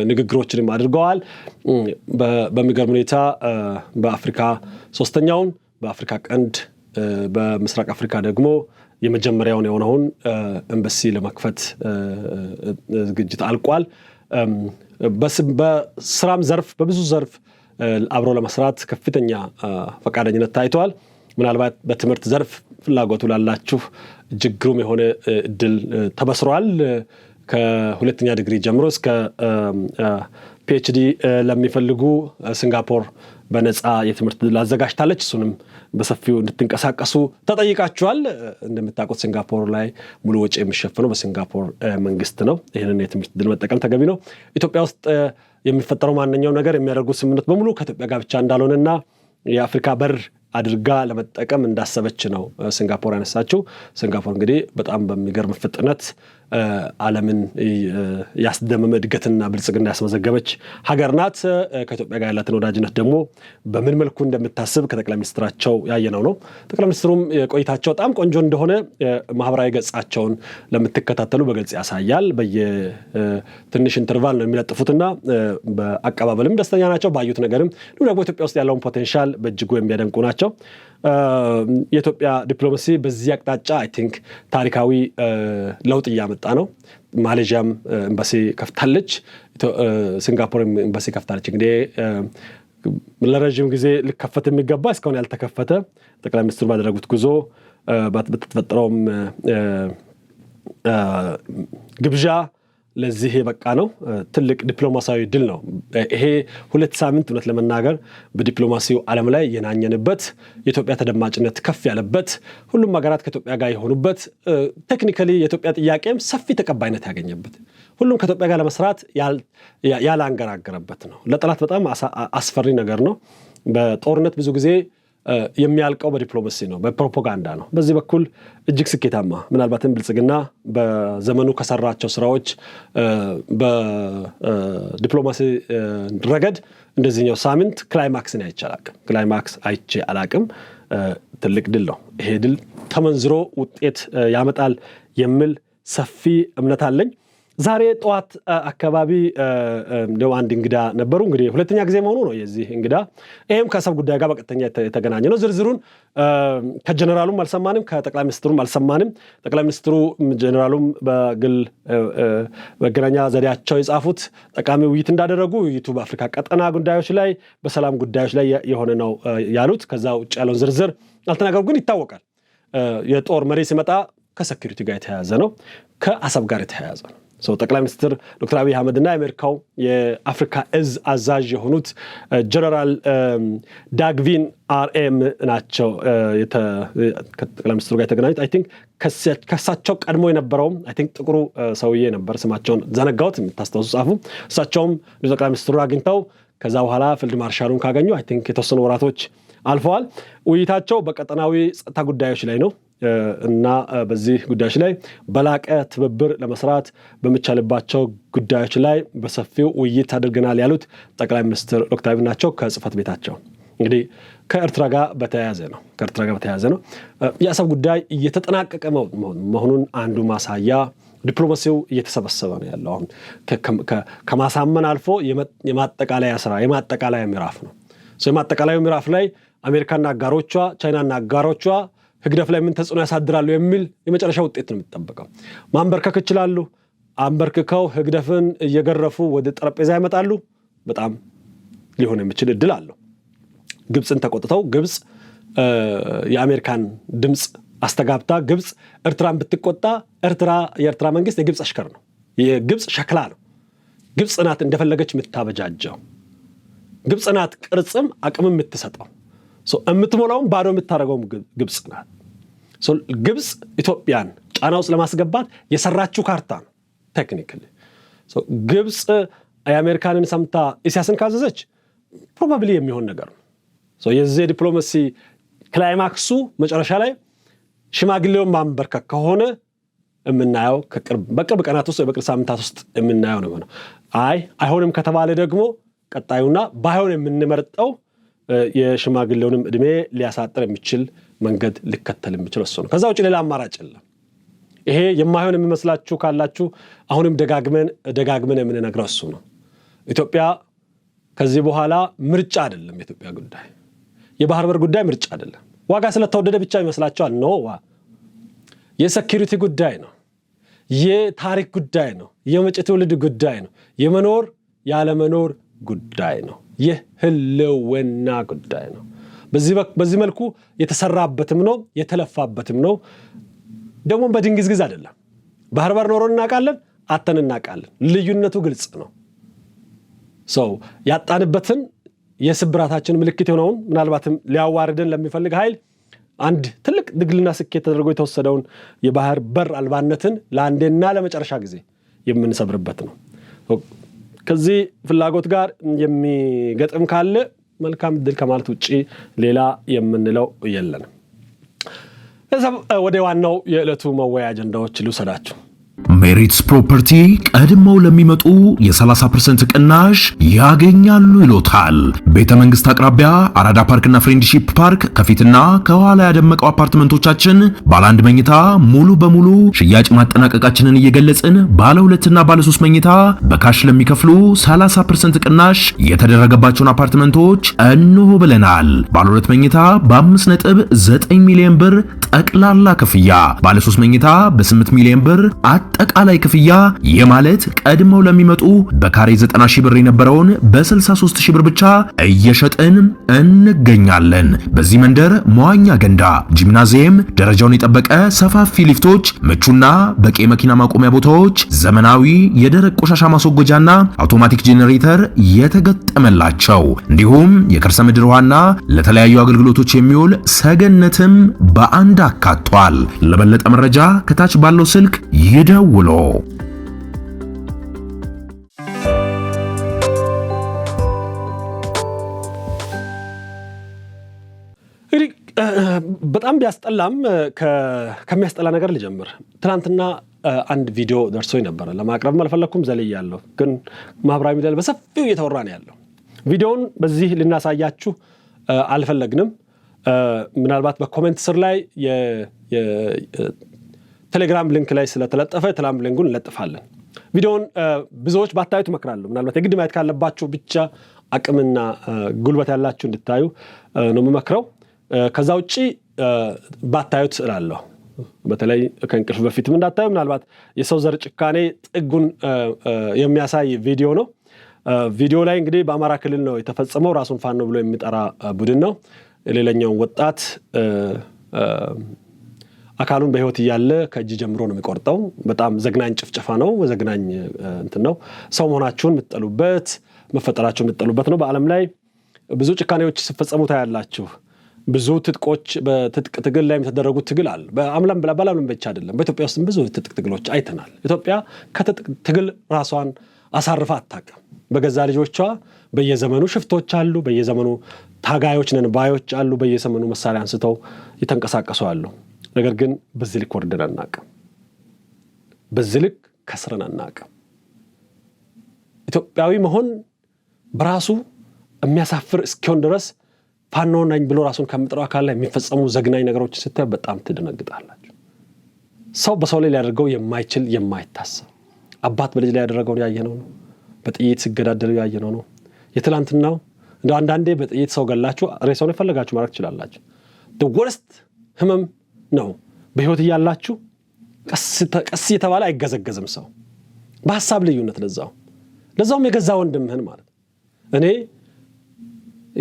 ንግግሮችንም አድርገዋል። በሚገርም ሁኔታ በአፍሪካ 3ኛውን በአፍሪካ ቀንድ በምስራቅ አፍሪካ ደግሞ የመጀመሪያውን የሆነውን ኤምባሲ ለመክፈት ዝግጅት አልቋል። በስራም ዘርፍ በብዙ ዘርፍ አብሮ ለመስራት ከፍተኛ ፈቃደኝነት ታይቷል። ምናልባት በትምህርት ዘርፍ ፍላጎቱ ላላችሁ እጅግሩም የሆነ እድል ተበስሯል። ከሁለተኛ ዲግሪ ጀምሮ እስከ ፒኤችዲ ለሚፈልጉ ሲንጋፖር በነፃ የትምህርት ዕድል አዘጋጅታለች። እሱንም በሰፊው እንድትንቀሳቀሱ ተጠይቃችኋል። እንደምታውቁት ሲንጋፖር ላይ ሙሉ ወጪ የሚሸፈነው በሲንጋፖር መንግስት ነው። ይህንን የትምህርት ዕድል መጠቀም ተገቢ ነው። ኢትዮጵያ ውስጥ የሚፈጠረው ማንኛውም ነገር የሚያደርጉት ስምምነት በሙሉ ከኢትዮጵያ ጋር ብቻ እንዳልሆነና የአፍሪካ በር አድርጋ ለመጠቀም እንዳሰበች ነው ሲንጋፖር ያነሳችው። ሲንጋፖር እንግዲህ በጣም በሚገርም ፍጥነት ዓለምን ያስደመመ እድገትና ብልጽግና ያስመዘገበች ሀገር ናት። ከኢትዮጵያ ጋር ያላትን ወዳጅነት ደግሞ በምን መልኩ እንደምታስብ ከጠቅላይ ሚኒስትራቸው ያየነው ነው። ጠቅላይ ሚኒስትሩም ቆይታቸው በጣም ቆንጆ እንደሆነ ማህበራዊ ገጻቸውን ለምትከታተሉ በግልጽ ያሳያል። በየትንሽ ኢንተርቫል ነው የሚለጥፉትና በአቀባበልም ደስተኛ ናቸው። ባዩት ነገርም ደግሞ ኢትዮጵያ ውስጥ ያለውን ፖቴንሻል በእጅጉ የሚያደንቁ ናቸው። የኢትዮጵያ ዲፕሎማሲ በዚህ አቅጣጫ አይ ቲንክ ታሪካዊ ለውጥ እያመጣ ነው። ማሌዥያም ኤምባሲ ከፍታለች፣ ሲንጋፖር ኤምባሲ ከፍታለች። እንግዲህ ለረጅም ጊዜ ሊከፈት የሚገባ እስካሁን ያልተከፈተ ጠቅላይ ሚኒስትሩ ባደረጉት ጉዞ በተፈጠረውም ግብዣ ለዚህ የበቃ ነው። ትልቅ ዲፕሎማሲያዊ ድል ነው። ይሄ 2 ሳምንት እውነት ለመናገር በዲፕሎማሲው ዓለም ላይ የናኘንበት፣ የኢትዮጵያ ተደማጭነት ከፍ ያለበት፣ ሁሉም ሀገራት ከኢትዮጵያ ጋር የሆኑበት፣ ቴክኒካሊ የኢትዮጵያ ጥያቄም ሰፊ ተቀባይነት ያገኘበት፣ ሁሉም ከኢትዮጵያ ጋር ለመስራት ያላንገራገረበት ነው። ለጠላት በጣም አስፈሪ ነገር ነው። በጦርነት ብዙ ጊዜ የሚያልቀው በዲፕሎማሲ ነው፣ በፕሮፓጋንዳ ነው። በዚህ በኩል እጅግ ስኬታማ ምናልባትም ብልጽግና በዘመኑ ከሰራቸው ስራዎች በዲፕሎማሲ ረገድ እንደዚህኛው ሳምንት ክላይማክስን አይቼ አላቅም። ትልቅ ድል ነው። ይሄ ድል ተመንዝሮ ውጤት ያመጣል የሚል ሰፊ እምነት አለኝ። ዛሬ ጠዋት አካባቢ ነው አንድ እንግዳ ነበሩ። እንግዲህ ሁለተኛ ጊዜ መሆኑ ነው የዚህ እንግዳ። ይሄም ከአሰብ ጉዳይ ጋር በቀጥተኛ የተገናኘ ነው። ዝርዝሩን ከጀነራሉም አልሰማንም፣ ከጠቅላይ ሚኒስትሩም አልሰማንም። ጠቅላይ ሚኒስትሩ ጀነራሉም በግል መገናኛ ዘዴያቸው የጻፉት ጠቃሚ ውይይት እንዳደረጉ፣ ውይይቱ በአፍሪካ ቀጠና ጉዳዮች ላይ በሰላም ጉዳዮች ላይ የሆነ ነው ያሉት። ከዛ ውጭ ያለውን ዝርዝር አልተናገሩ፣ ግን ይታወቃል የጦር መሪ ሲመጣ ከሴኩሪቲ ጋር የተያያዘ ነው፣ ከአሰብ ጋር የተያያዘ ነው። ጠቅላይ ሚኒስትር ዶክተር አብይ አህመድ እና የአሜሪካው የአፍሪካ እዝ አዛዥ የሆኑት ጀነራል ዳግቪን አርኤም ናቸው ከጠቅላይ ሚኒስትሩ ጋር የተገናኙት። አይ ቲንክ ከሳቸው ቀድሞ የነበረውም አይ ቲንክ ጥቁሩ ሰውዬ ነበር፣ ስማቸውን ዘነጋሁት፣ የምታስታውሱ ጻፉ። እሳቸውም ጠቅላይ ሚኒስትሩ አግኝተው ከዛ በኋላ ፊልድ ማርሻሉን ካገኙ አይ ቲንክ የተወሰኑ ወራቶች አልፈዋል። ውይይታቸው በቀጠናዊ ጸጥታ ጉዳዮች ላይ ነው እና በዚህ ጉዳዮች ላይ በላቀ ትብብር ለመስራት በሚቻልባቸው ጉዳዮች ላይ በሰፊው ውይይት አድርገናል ያሉት ጠቅላይ ሚኒስትር ዶክተር አብይ ናቸው ከጽህፈት ቤታቸው። እንግዲህ ከኤርትራ ጋር በተያያዘ ነው የአሰብ ጉዳይ እየተጠናቀቀ መሆኑን አንዱ ማሳያ ዲፕሎማሲው እየተሰበሰበ ነው ያለው። አሁን ከማሳመን አልፎ የማጠቃለያ ስራ የማጠቃለያ ምዕራፍ ነው። የማጠቃለያው ምዕራፍ ላይ አሜሪካና አጋሮቿ፣ ቻይናና አጋሮቿ ህግደፍ ላይ ምን ተጽዕኖ ያሳድራሉ የሚል የመጨረሻ ውጤት ነው የሚጠበቀው። ማንበርከክ ይችላሉ። አንበርክከው ህግደፍን እየገረፉ ወደ ጠረጴዛ ያመጣሉ። በጣም ሊሆን የሚችል እድል አለው። ግብፅን ተቆጥተው ግብፅ የአሜሪካን ድምፅ አስተጋብታ ግብፅ ኤርትራን ብትቆጣ የኤርትራ መንግስት የግብፅ አሽከር ነው፣ የግብፅ ሸክላ ነው። ግብፅ ናት እንደፈለገች የምታበጃጀው። ግብፅ ናት ቅርጽም አቅምም የምትሰጠው። የምትሞላውም ባዶ የምታደርገውም ግብፅ ናት። ግብፅ ኢትዮጵያን ጫና ውስጥ ለማስገባት የሰራችው ካርታ ነው። ቴክኒካሊ ግብፅ የአሜሪካንን ሰምታ ኢሳያስን ካዘዘች ፕሮባብሊ የሚሆን ነገር ነው። የዚህ ዲፕሎማሲ ክላይማክሱ መጨረሻ ላይ ሽማግሌውን ማንበርከክ ከሆነ የምናየው በቅርብ ቀናት ውስጥ በቅርብ ሳምንታት ውስጥ የምናየው ነው የሚሆነው። አይሆንም ከተባለ ደግሞ ቀጣዩና ባይሆን የምንመርጠው የሽማግሌውንም እድሜ ሊያሳጥር የሚችል መንገድ ሊከተል የሚችል እሱ ነው። ከዛ ውጭ ሌላ አማራጭ የለም። ይሄ የማይሆን የሚመስላችሁ ካላችሁ አሁንም ደጋግመን የምንነግረው እሱ ነው። ኢትዮጵያ ከዚህ በኋላ ምርጫ አይደለም። የኢትዮጵያ ጉዳይ የባህር በር ጉዳይ ምርጫ አይደለም። ዋጋ ስለተወደደ ብቻ ይመስላችኋል? ኖ፣ የሴኩሪቲ ጉዳይ ነው። የታሪክ ጉዳይ ነው። የመጪ ትውልድ ጉዳይ ነው። የመኖር ያለመኖር ጉዳይ ነው። የህልውና ጉዳይ ነው። በዚህ መልኩ የተሰራበትም ነው የተለፋበትም ነው። ደግሞ በድንግዝግዝ አይደለም። ባህር በር ኖሮን እናውቃለን፣ አተን እናውቃለን። ልዩነቱ ግልጽ ነው። ያጣንበትን የስብራታችን ምልክት የሆነውን ምናልባትም ሊያዋርደን ለሚፈልግ ኃይል አንድ ትልቅ ድግልና ስኬት ተደርጎ የተወሰደውን የባህር በር አልባነትን ለአንዴና ለመጨረሻ ጊዜ የምንሰብርበት ነው። ከዚህ ፍላጎት ጋር የሚገጥም ካለ መልካም ድል ከማለት ውጪ ሌላ የምንለው የለንም። ወደ ዋናው የዕለቱ መወያያ አጀንዳዎች ልውሰዳችሁ። ሜሪትስ ፕሮፐርቲ ቀድመው ለሚመጡ የ30% ቅናሽ ያገኛሉ ይሎታል። ቤተ መንግስት አቅራቢያ አራዳ ፓርክና ፍሬንድሺፕ ፓርክ ከፊትና ከኋላ ያደመቀው አፓርትመንቶቻችን ባለ 1 መኝታ ሙሉ በሙሉ ሽያጭ ማጠናቀቃችንን እየገለጽን ባለ 2 እና ባለ 3 መኝታ በካሽ ለሚከፍሉ 30% ቅናሽ የተደረገባቸውን አፓርትመንቶች እንሆ ብለናል። ባለ 2 መኝታ በ5.9 ሚሊዮን ብር ጠቅላላ ክፍያ፣ ባለ 3 መኝታ በ8 ሚሊዮን ብር አጠቃላይ ክፍያ የማለት ቀድመው ለሚመጡ በካሬ 90 ሺህ ብር የነበረውን በ63 ሺህ ብር ብቻ እየሸጥን እንገኛለን። በዚህ መንደር መዋኛ ገንዳ፣ ጂምናዚየም፣ ደረጃውን የጠበቀ ሰፋፊ ሊፍቶች፣ ምቹና በቂ መኪና ማቆሚያ ቦታዎች፣ ዘመናዊ የደረቅ ቆሻሻ ማስወገጃና አውቶማቲክ ጄኔሬተር የተገጠመላቸው እንዲሁም የከርሰ ምድር ውሃና ለተለያዩ አገልግሎቶች የሚውል ሰገነትም በአንድ አካቷል። ለበለጠ መረጃ ከታች ባለው ስልክ ይደውሉ። በጣም ቢያስጠላም ከሚያስጠላ ነገር ልጀምር። ትናንትና አንድ ቪዲዮ ደርሶኝ ነበር። ለማቅረብ አልፈለኩም፣ ዘልያለሁ። ግን ማህበራዊ ሚዲያ ላይ በሰፊው እየተወራ ነው ያለው። ቪዲዮውን በዚህ ልናሳያችሁ አልፈለግንም። ምናልባት በኮሜንት ስር ላይ ቴሌግራም ሊንክ ላይ ስለተለጠፈ ቴሌግራም ሊንኩን እንለጥፋለን። ቪዲዮውን ብዙዎች ባታዩት እመክራለሁ። ምናልባት የግድ ማየት ካለባችሁ ብቻ አቅምና ጉልበት ያላችሁ እንድታዩ ነው የምመክረው። ከዛ ውጪ ባታዩት እላለሁ። በተለይ ከእንቅልፍ በፊትም እንዳታዩ። ምናልባት የሰው ዘር ጭካኔ ጥጉን የሚያሳይ ቪዲዮ ነው። ቪዲዮ ላይ እንግዲህ በአማራ ክልል ነው የተፈጸመው። ራሱን ፋኖ ብሎ የሚጠራ ቡድን ነው ሌላኛውን ወጣት አካሉን በህይወት እያለ ከእጅ ጀምሮ ነው የሚቆርጠው። በጣም ዘግናኝ ጭፍጨፋ ነው። ዘግናኝ እንትን ነው። ሰው መሆናችሁን የምትጠሉበት፣ መፈጠራችሁን የምትጠሉበት ነው። በዓለም ላይ ብዙ ጭካኔዎች ሲፈጸሙ ታያላችሁ። ብዙ ትጥቆች በትጥቅ ትግል ላይ የተደረጉት ትግል አለ። በአምላም ባላም ብቻ አይደለም። በኢትዮጵያ ውስጥም ብዙ ትጥቅ ትግሎች አይተናል። ኢትዮጵያ ከትጥቅ ትግል ራሷን አሳርፋ አታውቅም። በገዛ ልጆቿ በየዘመኑ ሽፍቶች አሉ፣ በየዘመኑ ታጋዮች ነን ባዮች አሉ፣ በየዘመኑ መሳሪያ አንስተው ይተንቀሳቀሱ አሉ። ነገር ግን በዚህ ልክ ወርደን አናውቅም። በዚህ ልክ ከስረን አናውቅም። ኢትዮጵያዊ መሆን በራሱ የሚያሳፍር እስኪሆን ድረስ ፋኖ ነኝ ብሎ ራሱን ከሚጠራው አካል ላይ የሚፈጸሙ ዘግናኝ ነገሮች ስታዩ በጣም ትደነግጣላችሁ። ሰው በሰው ላይ ሊያደርገው የማይችል የማይታሰብ አባት በልጅ ላይ ያደረገውን ያየነው ነው። በጥይት ሲገዳደሉ ያየነው ነው። የትላንትናው እንደ አንዳንዴ በጥይት ሰው ገላችሁ ሬሳውን የፈለጋችሁ ማድረግ ትችላላችሁ። the worst ህመም ነው። በህይወት እያላችሁ ቀስ የተባለ አይገዘገዝም ሰው በሐሳብ ልዩነት ለዛውም የገዛ ወንድምህን ማለት እኔ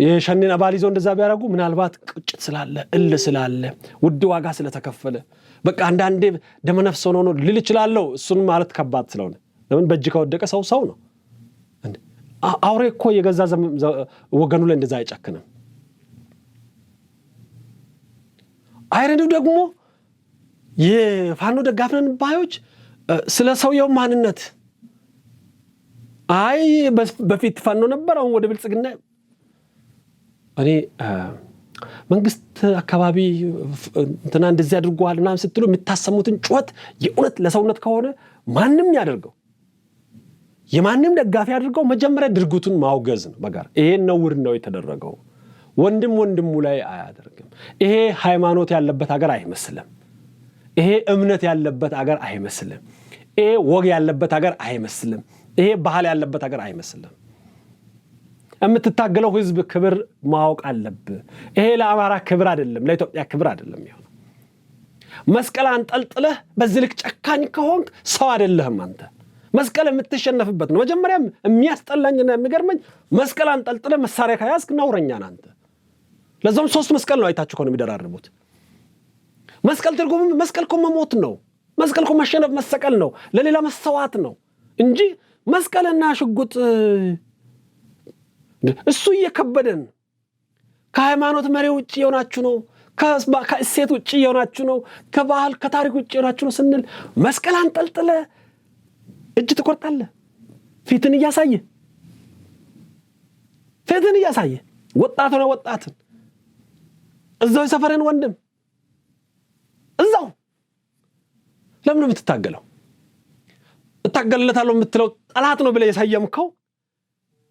የሸኔን አባል ይዞ እንደዛ ቢያደርጉ ምናልባት ቁጭት ስላለ ስላለ ውድ ዋጋ ስለተከፈለ በቃ አንዳንዴ ደመነፍስ ሆኖ ነው ልል ይችላል። እሱን ማለት ከባድ ስለሆነ ለምን በእጅ ከወደቀ ሰው ነው። አውሬ እኮ የገዛ ወገኑ ላይ እንደዛ አይጨክንም። አይረዱ ደግሞ የፋኖ ደጋፊ ነን ባዮች ስለ ሰውየው ማንነት በፊት ፋኖ ነበር አሁን ወደ ብልጽግና እኔ መንግስት አካባቢ እንትና እንደዚህ አድርጓል ምናምን ስትሉ የምታሰሙትን ጩኸት የእውነት ለሰውነት ከሆነ ማንም ያደርገው የማንም ደጋፊ ያድርገው መጀመሪያ ድርጊቱን ማውገዝ ነው። በጋር ይሄ ነውር ነው የተደረገው። ወንድሙ ላይ አያደርግም። ይሄ ሃይማኖት ያለበት ሀገር አይመስልም። ይሄ እምነት ያለበት ሀገር አይመስልም። ይሄ ወግ ያለበት ሀገር አይመስልም። ይሄ ባህል ያለበት ሀገር አይመስልም። የምትታገለው ህዝብ ክብር ማወቅ አለብህ። ይሄ ለአማራ ክብር አይደለም፣ ለኢትዮጵያ ክብር አይደለም። ይሁን መስቀል አንጠልጥለህ በዚህ ልክ ጨካኝ ከሆንክ ሰው አይደለህም አንተ። መስቀል የምትሸነፍበት ነው። መጀመሪያም የሚያስጠላኝና የሚገርመኝ መስቀል አንጠልጥለህ መሳሪያ ከያዝክ ነውረኛ ነህ አንተ። ለዛም 3 መስቀል ነው አይታችሁ ከሆነ የሚደራርቡት። መስቀል ትርጉሙ መስቀል እኮ መሞት ነው። መስቀል እኮ መሸነፍ መሰቀል ነው፣ ለሌላ መሰዋት ነው እንጂ መስቀልና ሽጉጥ እሱ እየከበደን ከሃይማኖት መሪ ውጪ የሆናችሁ ነው፣ ከእሴት ውጪ የሆናችሁ ነው፣ ከባህል ከታሪክ ውጪ የሆናችሁ ነው ስንል መስቀል አንጠልጥለ እጅ ትቆርጣለህ ፊትን እያሳየ ወጣት ነው ወጣትን እዛው የሰፈረን ወንድም እዛው ለምን ነው የምትታገለው? እታገልለታለሁ የምትለው ጠላት ነው ብለህ የሰየምከው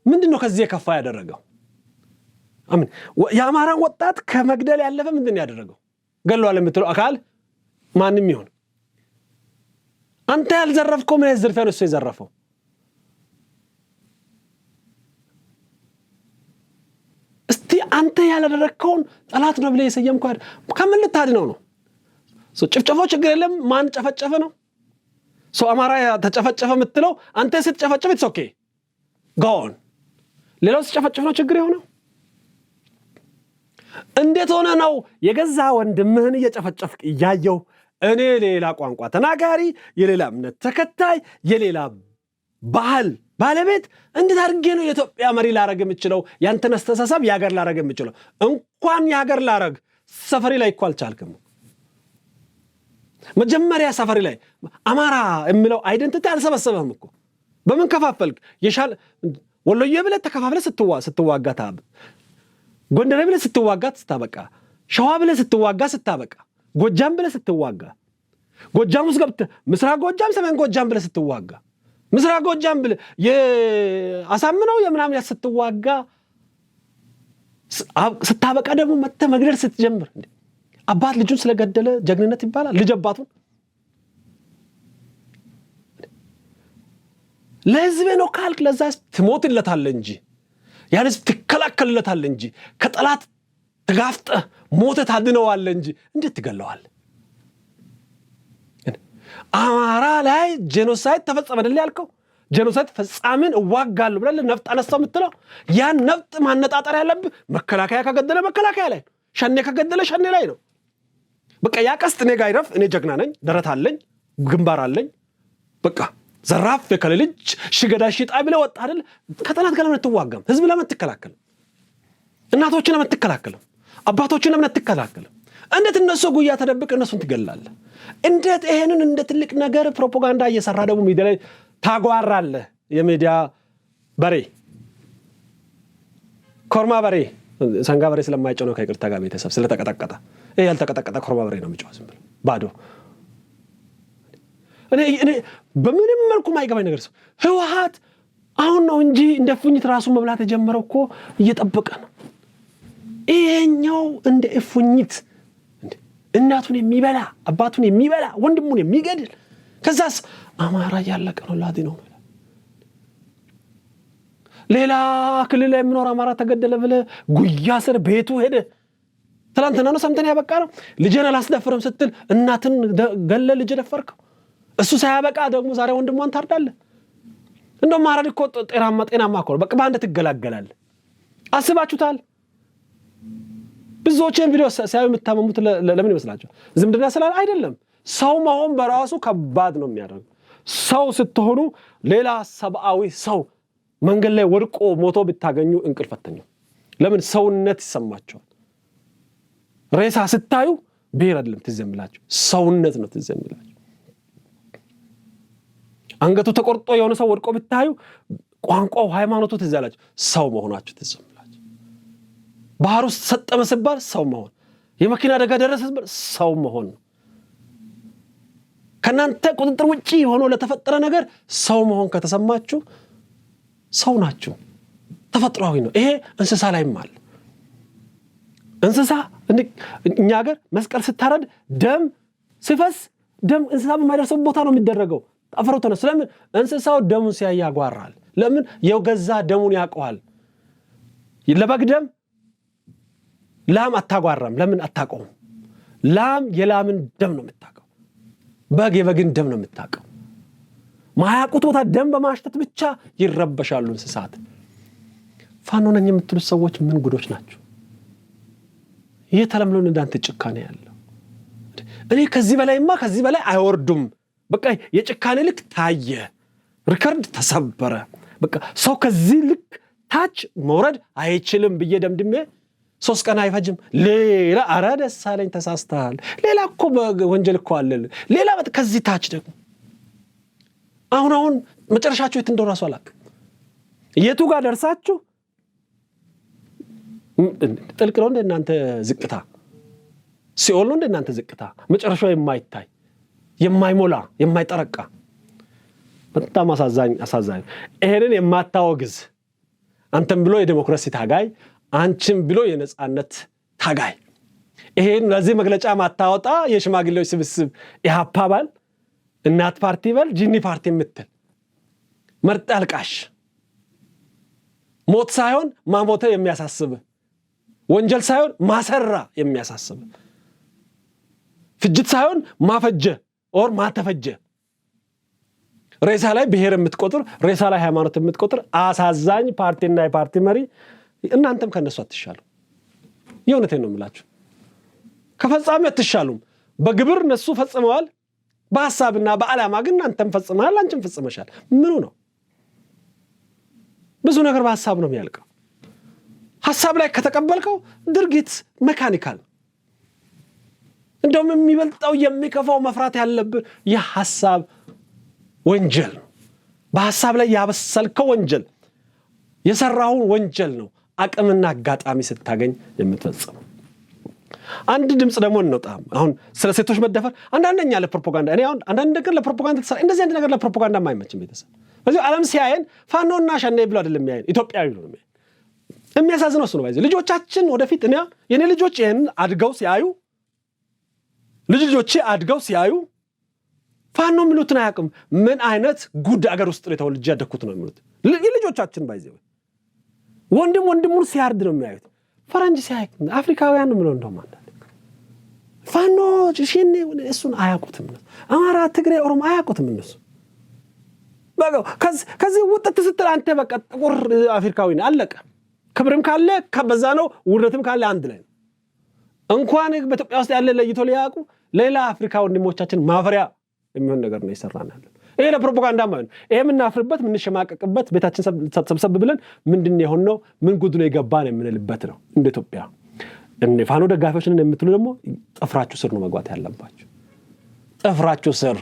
ምንድነው ከዚህ የከፋ ያደረገው? አሜን። የአማራን ወጣት ከመግደል ያለፈ ምንድነው ያደረገው? ገለዋል የምትለው አካል ማንንም ይሁን አንተ ያልዘረፍከው ምን ዝርፊያ ነው እሱ የዘረፈው? እስቲ አንተ ያላደረከውን ጠላት ነው ብለህ የሰየምከው ከምን ልታድነው ነው? ጭፍጨፋው ችግር የለም ማን ጨፈጨፈ ነው? አማራ ተጨፈጨፈ የምትለው አንተ ስትጨፈጨፍ it's okay go on። ሌላው ሲጨፈጨፍ ነው ችግር የሆነው? እንዴት ሆነ ነው የገዛ ወንድምህን እየጨፈጨፍክ እያየው እኔ ሌላ ቋንቋ ተናጋሪ የሌላ እምነት ተከታይ የሌላ ባህል ባለቤት እንዴት አድርጌ ነው የኢትዮጵያ መሪ ላረግ የምችለው? ያንተን አስተሳሰብ ያገር ላረግ የምችለው? እንኳን ያገር ላረግ ሰፈሪ ላይ እኮ አልቻልክም። መጀመሪያ ሰፈሪ ላይ አማራ የሚለው አይደንቲቲ አልሰበሰበህም እኮ። በምን ከፋፈልክ? የሻል ወሎዬ ብለህ ተከፋፍለህ ስትዋጋ ታብ ጎንደር ብለህ ስትዋጋ ስታበቃ ሸዋ ብለህ ስትዋጋ ስታበቃ ጎጃም ብለህ ስትዋጋ ጎጃም ውስጥ ገብተህ ምስራቅ ጎጃም ሰሜን ጎጃም ብለህ ስትዋጋ ምስራቅ ጎጃም ብለህ የአሳምነው የምናምን ስትዋጋ ስታበቃ ደግሞ መጥተህ መግደል ስትጀምር አባት ልጁን ስለገደለ ጀግንነት ይባላል? ልጅ አባቱን ለህዝብ ነው ካልክ ለዛ ትሞትለታለህ እንጂ ያን ህዝብ ትከላከልለታለህ እንጂ ከጠላት ተጋፍጠህ ሞተህ ታድነዋለህ እንጂ እንዴት ትገለዋለህ? አማራ ላይ ጄኖሳይድ ተፈጸመ አይደል ያልከው? ጄኖሳይድ ፈጻምን እዋጋለሁ ብለህ ነፍጥ አነሳው የምትለው ያን ነፍጥ ማነጣጠር ያለብህ መከላከያ ከገደለ መከላከያ ላይ፣ ሸኔ ከገደለ ሸኔ ላይ ነው። በቃ ያቀስት እኔ ጋር ይረፍ፣ እኔ ጀግና ነኝ፣ ደረት አለኝ፣ ግንባር አለኝ፣ በቃ ዘራፍ የከለ ልጅ ሽገዳ ሽጣይ ብለህ ወጣ አይደል? ከጠላት ጋር ለምን ትዋጋም? ህዝብ ለምን ትከላከል? እናቶችን ለምን ትከላከል? አባቶችን ለምን ትከላከል? እንዴት እነሱ ጉያ ተደብቀ እነሱን ትገላለህ? እንዴት ይሄንን እንደ ትልቅ ነገር ፕሮፓጋንዳ እየሰራ ደግሞ ሚዲያ ላይ ታጓራለህ? የሚዲያ በሬ ኮርማ በሬ ሰንጋ በሬ ስለማይጨው ነው ከይቅርታ ጋር ቤተሰብ ስለተቀጠቀጠ ይሄ ያልተቀጠቀጠ ኮርማ በሬ ነው የሚጨው ዝም ብሎ ባዶ። እኔ በምንም መልኩ ማይገባኝ ነገር ሰው ህወሓት አሁን ነው እንጂ እንደ ፉኝት ራሱ መብላት የጀመረው እኮ እየጠበቀ ነው። ይሄኛው እንደ ፉኝት እናቱን የሚበላ አባቱን የሚበላ ወንድሙን የሚገድል ከዛስ አማራ ያለቀ ነው ላዲ ነው። ሌላ ክልል ላይ የሚኖር አማራ ተገደለ ብለህ ጉያ ስር ቤቱ ሄደ ትላንትና ነው ሰምተን ያበቃ ነው። ልጅን አላስደፍርም ስትል እናትን ገለ ልጅ ደፈርከው። እሱ ሳያበቃ ደግሞ ዛሬ ወንድሟን ታርዳለህ። እንደው ማራድ እኮ ጤናማ እኮ በቃ በአንድ ትገላገላለህ። አስባችሁታል? ብዙዎችን ቪዲዮ ሳይው የምታመሙት ለምን ይመስላችኋል? ዝምድና ስላለ አይደለም። ሰው መሆን በራሱ ከባድ ነው የሚያደርገው። ሰው ስትሆኑ ሌላ ሰብአዊ ሰው መንገድ ላይ ወድቆ ሞቶ ብታገኙ እንቅልፍ አተኙ። ለምን? ሰውነት ይሰማቸዋል። ሬሳ ስታዩ ብሔር አይደለም ትዝ የሚላችሁ ሰውነት ነው ትዝ የሚላችሁ። አንገቱ ተቆርጦ የሆነ ሰው ወድቆ ብታዩ ቋንቋው ሃይማኖቱ ትዝ ያላችሁ ሰው መሆናችሁ ትዝ የሚላችሁ። ባህር ውስጥ ሰጠመ ሲባል ሰው መሆን፣ የመኪና አደጋ ደረሰ ሲባል ሰው መሆን ነው። ከናንተ ቁጥጥር ውጪ ሆኖ ለተፈጠረ ነገር ሰው መሆን ከተሰማችሁ ሰው ናችሁ። ተፈጥሯዊ ነው። ይሄ እንስሳ ላይም አለ። እንስሳ እኛ ሀገር መስቀል ስታረድ ደም ሲፈስ ደም እንስሳ በማይደርሰው ቦታ ነው የሚደረገው። አፈሮት ነው። ስለምን? እንስሳው ደሙን ሲያይ ያጓራል። ለምን? የገዛ ደሙን ያውቀዋል። ለበግ ደም ላም አታጓራም። ለምን? አታውቀውም። ላም የላምን ደም ነው የምታውቀው። በግ የበግን ደም ነው የምታውቀው። ማያውቁት ቦታ ደም በማሽተት ብቻ ይረበሻሉ እንስሳት። ፋኖ ነኝ የምትሉት ሰዎች ምን ጉዶች ናቸው? እየተለምለው እንዳንተ ጭካኔ ያለው እኔ ከዚህ በላይ አይወርዱም። በቃ የጭካኔ ልክ ታየ፣ ሪከርድ ተሰበረ። በቃ ሰው ከዚህ ልክ ታች መውረድ አይችልም ብዬ ደምድሜ 3 ቀን አይፈጅም። ሌላ ኧረ ደስ አለኝ ተሳስተሃል። ሌላ እኮ ወንጀል እኮ አለ። ሌላ ከዚህ ታች ደግሞ አሁን መጨረሻችሁ የት እንደሆነ ራሱ አላውቅም። የቱ ጋር ደርሳችሁ ጥልቅ ነው እንደናንተ ዝቅታ ሲኦል ነው እንደናንተ ዝቅታ መጨረሻው የማይታይ የማይሞላ የማይጠረቃ በጣም አሳዛኝ ይሄንን የማታወግዝ አንተም ብሎ የዲሞክራሲ ታጋይ አንቺም ብሎ የነጻነት ታጋይ ይሄን ለዚህ መግለጫ ማታወጣ የሽማግሌዎች ስብስብ ኢህአፓ ባል እናት ፓርቲ ባል ጂኒ ፓርቲ የምትል መርጥ አልቃሽ ሞት ሳይሆን ማሞተ የሚያሳስብ ወንጀል ሳይሆን ማሰራ የሚያሳስብ ፍጅት ሳይሆን ማፈጀ ኦር ማተፈጀ ሬሳ ላይ ብሔር የምትቆጥር ሬሳ ላይ ሃይማኖት የምትቆጥር አሳዛኝ ፓርቲና የፓርቲ መሪ እናንተም ከነሱ አትሻሉ የእውነቴን ነው የምላችሁ ከፈጻሚ አትሻሉም በግብር እነሱ ፈጽመዋል በሐሳብና በዓላማ ግን እናንተም ፈጽመሃል አንቺም ፈጽመሻል ምኑ ነው ብዙ ነገር በሐሳብ ነው የሚያልቀው ሐሳብ ላይ ከተቀበልከው ድርጊት ሜካኒካል እንደውም የሚበልጣው የሚከፋው መፍራት ያለብን የሐሳብ ወንጀል ነው በሐሳብ ላይ ያበሰልከው ወንጀል የሰራውን ወንጀል ነው አቅምና አጋጣሚ ስታገኝ የምትፈጽመው አንድ ድምጽ ደግሞ እንወጣም አሁን ስለ ሴቶች መደፈር አንዳንደኛ ለፕሮፓጋንዳ እኔ አሁን አንዳንድ ነገር ለፕሮፓጋንዳ ተሰራ እንደዚህ አንድ ነገር ለፕሮፓጋንዳ ማይመችም ቤተሰብ በዚህ ዓለም ሲያየን ፋኖና ሸኔ ብሎ አይደለም የሚያየን ኢትዮጵያዊ ነው የሚያሳዝነው እሱ ነው ባይዘ ልጆቻችን ወደፊት እኔ የኔ ልጆች ይሄን አድገው ሲያዩ ልጆቼ አድገው ሲያዩ ፋኖ ምሉትን አያውቅም ምን አይነት ጉድ አገር ውስጥ ነው ተወልጄ ያደኩት ነው የሚሉት ልጆቻችን ባይዘው ወንድሙን ሲያርድ ነው የሚያዩት ፈረንጅ ሲያይክ አፍሪካውያን ነው ምለው እንደማንዳል ፋኖ ሸኔ እሱን አያውቁትም አማራ ትግሬ ኦሮሞ አያውቁትም እነሱ በቃ ከዚህ ውጥት ስትል አንተ በቃ ጥቁር አፍሪካዊ ነህ አለቀ ክብርም ካለ ከበዛ ነው ውርደትም ካለ አንድ ላይ ነው እንኳን በኢትዮጵያ ውስጥ ያለ ለይቶ ሊያውቁ ሌላ አፍሪካ ወንድሞቻችን ማፈሪያ የሚሆን ነገር ነው ይሰራናል ይሄ ለፕሮፓጋንዳ ማለት ይሄ ምናፍርበት ምንሸማቀቅበት ቤታችን ሰብሰብ ብለን ምንድነው የሆነው ምን ጉድ ነው የገባን የምንልበት ነው እንደ ኢትዮጵያ እነ ፋኖ ደጋፊዎች ነን የምትሉ ደግሞ ጥፍራችሁ ስር ነው መግባት ያለባችሁ ጥፍራችሁ ስር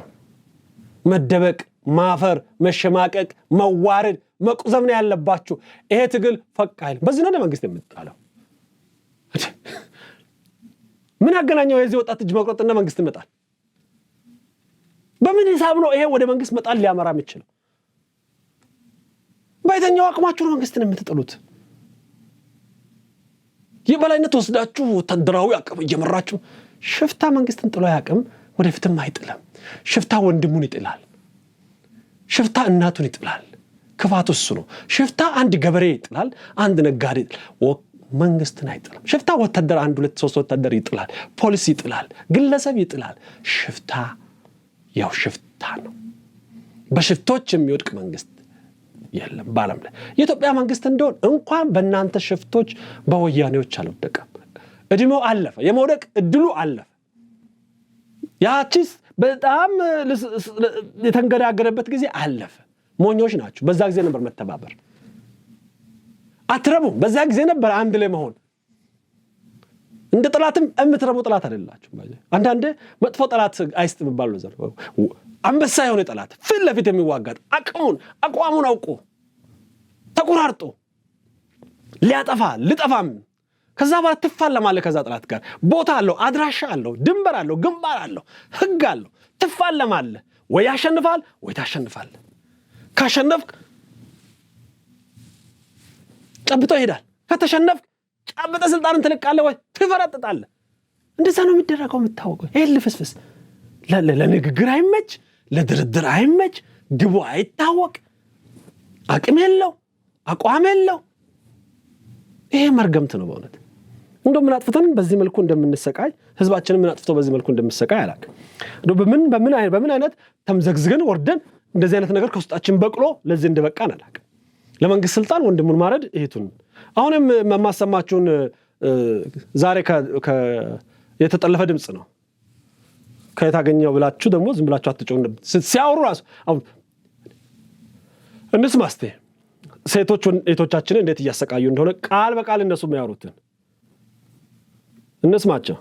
መደበቅ ማፈር መሸማቀቅ መዋረድ መቁዘም ነው ያለባችሁ ይሄ ትግል ፈቃይል በዚህ ነው ለመንግስት የምትጣለው ምን አገናኘው የዚህ ወጣት እጅ መቁረጥና መንግስት ይመጣል በምን ሂሳብ ነው ይሄ ወደ መንግስት መጣል ሊያመራ የሚችለው ባይተኛው አቅማችሁ ነው መንግስትን የምትጥሉት የበላይነት ወስዳችሁ ተደራዊ አቅም እየመራችሁ ሽፍታ መንግስትን ጥሎ ያቅም ወደፊትም አይጥልም ሽፍታ ወንድሙን ይጥላል ሽፍታ እናቱን ይጥላል ክፋቱ እሱ ነው ሽፍታ አንድ ገበሬ ይጥላል አንድ ነጋዴ መንግስትን አይጥልም ሽፍታ ወታደር 1 2 3 ወታደር ይጥላል ፖሊስ ይጥላል ግለሰብ ይጥላል ሽፍታ ያው ሽፍታ ነው በሽፍቶች የሚወድቅ መንግስት የለም ባለም ላይ የኢትዮጵያ መንግስት እንደሆነ እንኳን በእናንተ ሽፍቶች በወያኔዎች አልወደቀም እድሜው አለፈ የመውደቅ እድሉ አለፈ ያቺስ በጣም የተንገዳገረበት ጊዜ አለፈ ሞኞች ናችሁ በዛ ጊዜ ነበር መተባበር አትረቡ በዛ ጊዜ ነበር አንድ ላይ መሆን እንደ ጠላትም እምትረቡ ጠላት አይደላችሁ አንዳንዴ መጥፎ ጠላት አይስጥም ባለው ዘር አንበሳ የሆነ ጠላት ፊት ለፊት የሚዋጋት አቋሙን አውቆ ተቆራርጦ ሊያጠፋ ልጠፋም ከዛ በኋላ ትፋለማለህ ከዛ ጠላት ጋር ቦታ አለው አድራሻ አለው ድንበር አለው ግንባር አለው ህግ አለው ትፋለማለህ ወይ ያሸንፋል ወይ ታሸንፋለህ ካሸነፍክ ጨብጦ ይሄዳል ከተሸነፍክ ጨብጠ ስልጣንን ትለቃለህ ወይ ትፈረጥጣለህ እንደዛ ነው የሚደረገው የምታወቀው ይሄ ልፍስፍስ ለንግግር አይመች ለድርድር አይመች ግቡ አይታወቅ አቅም የለው አቋም የለው ይሄ መርገምት ነው በእውነት እንደው ምን አጥፍተን በዚህ መልኩ እንደምንሰቃይ ህዝባችንን ምን አጥፍቶ በዚህ መልኩ እንደምንሰቃይ አላውቅም እንደው በምን አይነት ተምዘግዝገን ወርደን እንደዚህ አይነት ነገር ከውስጣችን በቅሎ ለዚህ እንደበቃን አላውቅም ለመንግስት ስልጣን ወንድሙን ማረድ እህቱን አሁንም ማማሰማችሁን ዛሬ የተጠለፈ ድምጽ ነው ከየታገኘው ብላችሁ ደግሞ ዝም ብላችሁ አትጮሁ ሲያወሩ ራሱ አሁን እንስማስቴ ሴቶች እህቶቻችንን እንዴት እያሰቃዩ እንደሆነ ቃል በቃል እነሱ የሚያወሩትን እንስማቸው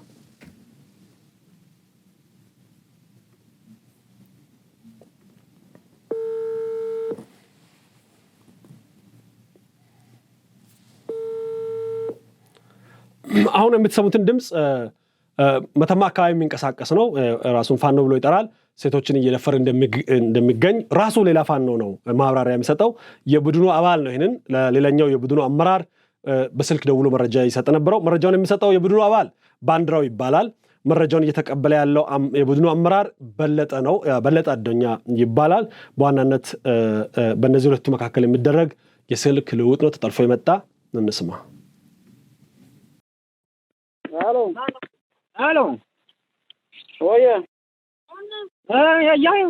የምትሰሙትን ድምፅ መተማ አካባቢ የሚንቀሳቀስ ነው። ራሱን ፋኖ ብሎ ይጠራል። ሴቶችን እየደፈረ እንደሚገኝ ራሱ ሌላ ፋኖ ነው ማብራሪያ የሚሰጠው። የቡድኑ አባል ነው። ይህንን ለሌላኛው የቡድኑ አመራር በስልክ ደውሎ መረጃ ይሰጥ ነበረው። መረጃውን የሚሰጠው የቡድኑ አባል ባንዲራው ይባላል። መረጃውን እየተቀበለ ያለው የቡድኑ አመራር በለጠ አዶኛ ይባላል። በዋናነት በእነዚህ ሁለቱ መካከል የሚደረግ የስልክ ልውውጥ ነው ተጠልፎ የመጣ። እንስማ። ሄሎ ወየ ያያዩ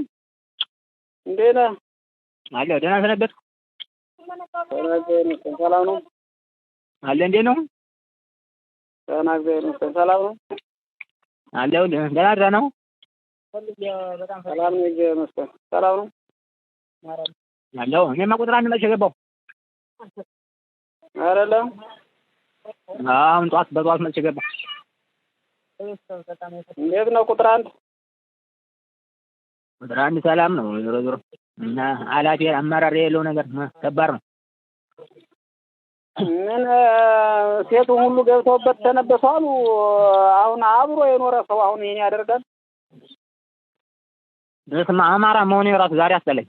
እንዴት ነህ? አለሁ። ደህና ሰነበትኩ። ሰላም ነው አለ። እንዴት ነው? ደህና እግዚአብሔር ይመስገን። ሰላም ነው አለሁ። ደህና ነው። ሰላም ነው እግዚአብሔር ይመስገን። ሰላም ነው አለሁ። እኔማ ቁጥር አንድ መቼ ገባሁ አይደለም። አሁን በጠዋት መቼ ገባሁ። እንዴት ነው ቁጥር አንድ? ቁጥር አንድ ሰላም ነው። ዞሮ ዞሮ እና ኃላፊ አመራር የሌለው ነገር ከባድ ነው። ምን ሴቱ ሁሉ ገብተውበት ተነበሱ አሉ። አሁን አብሮ የኖረ ሰው አሁን ይሄን ያደርጋል? እስማ አማራ መሆኔ ራሱ ዛሬ አስጠላኝ።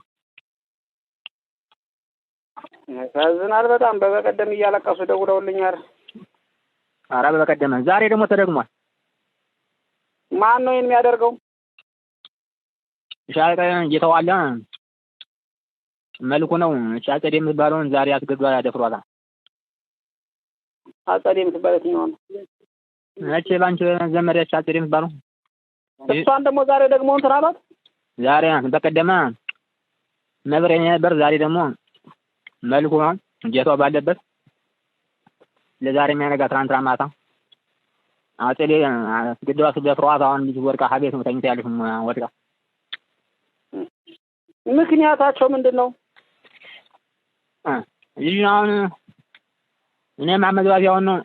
ያሳዝናል በጣም። በቀደም እያለቀሱ ደውለውልኛል። ኧረ በቀደም ዛሬ ደግሞ ተደግሟል። ማን ነው የሚያደርገው? ሻለቃ እየተዋለ መልኩ ነው። ሻለቃ የምትባለውን ዛሬ አስገድዷ ያደፍሯታል። አጸዴ የምትባለው የትኛው ነው? እቺ ባንቺ ዘመድ ሻለቃ የምትባለው እሷን ደግሞ ዛሬ ደግሞ እንትን አሏት። ዛሬ በቀደም ነብሬ ነበር። ዛሬ ደግሞ መልኩ ነው እየተዋ ባለበት ለዛሬ የሚያነጋ ትናንትና ማታ አጸዴ አስገድዷ ስለፍሯት አሁን ልጅ ወርቃ ሀቤት ነው ተኝታ ያለች ወድቃ። ምክንያታቸው ምንድን ነው? ይህ አሁን እኔም አመግባቢያውን ነው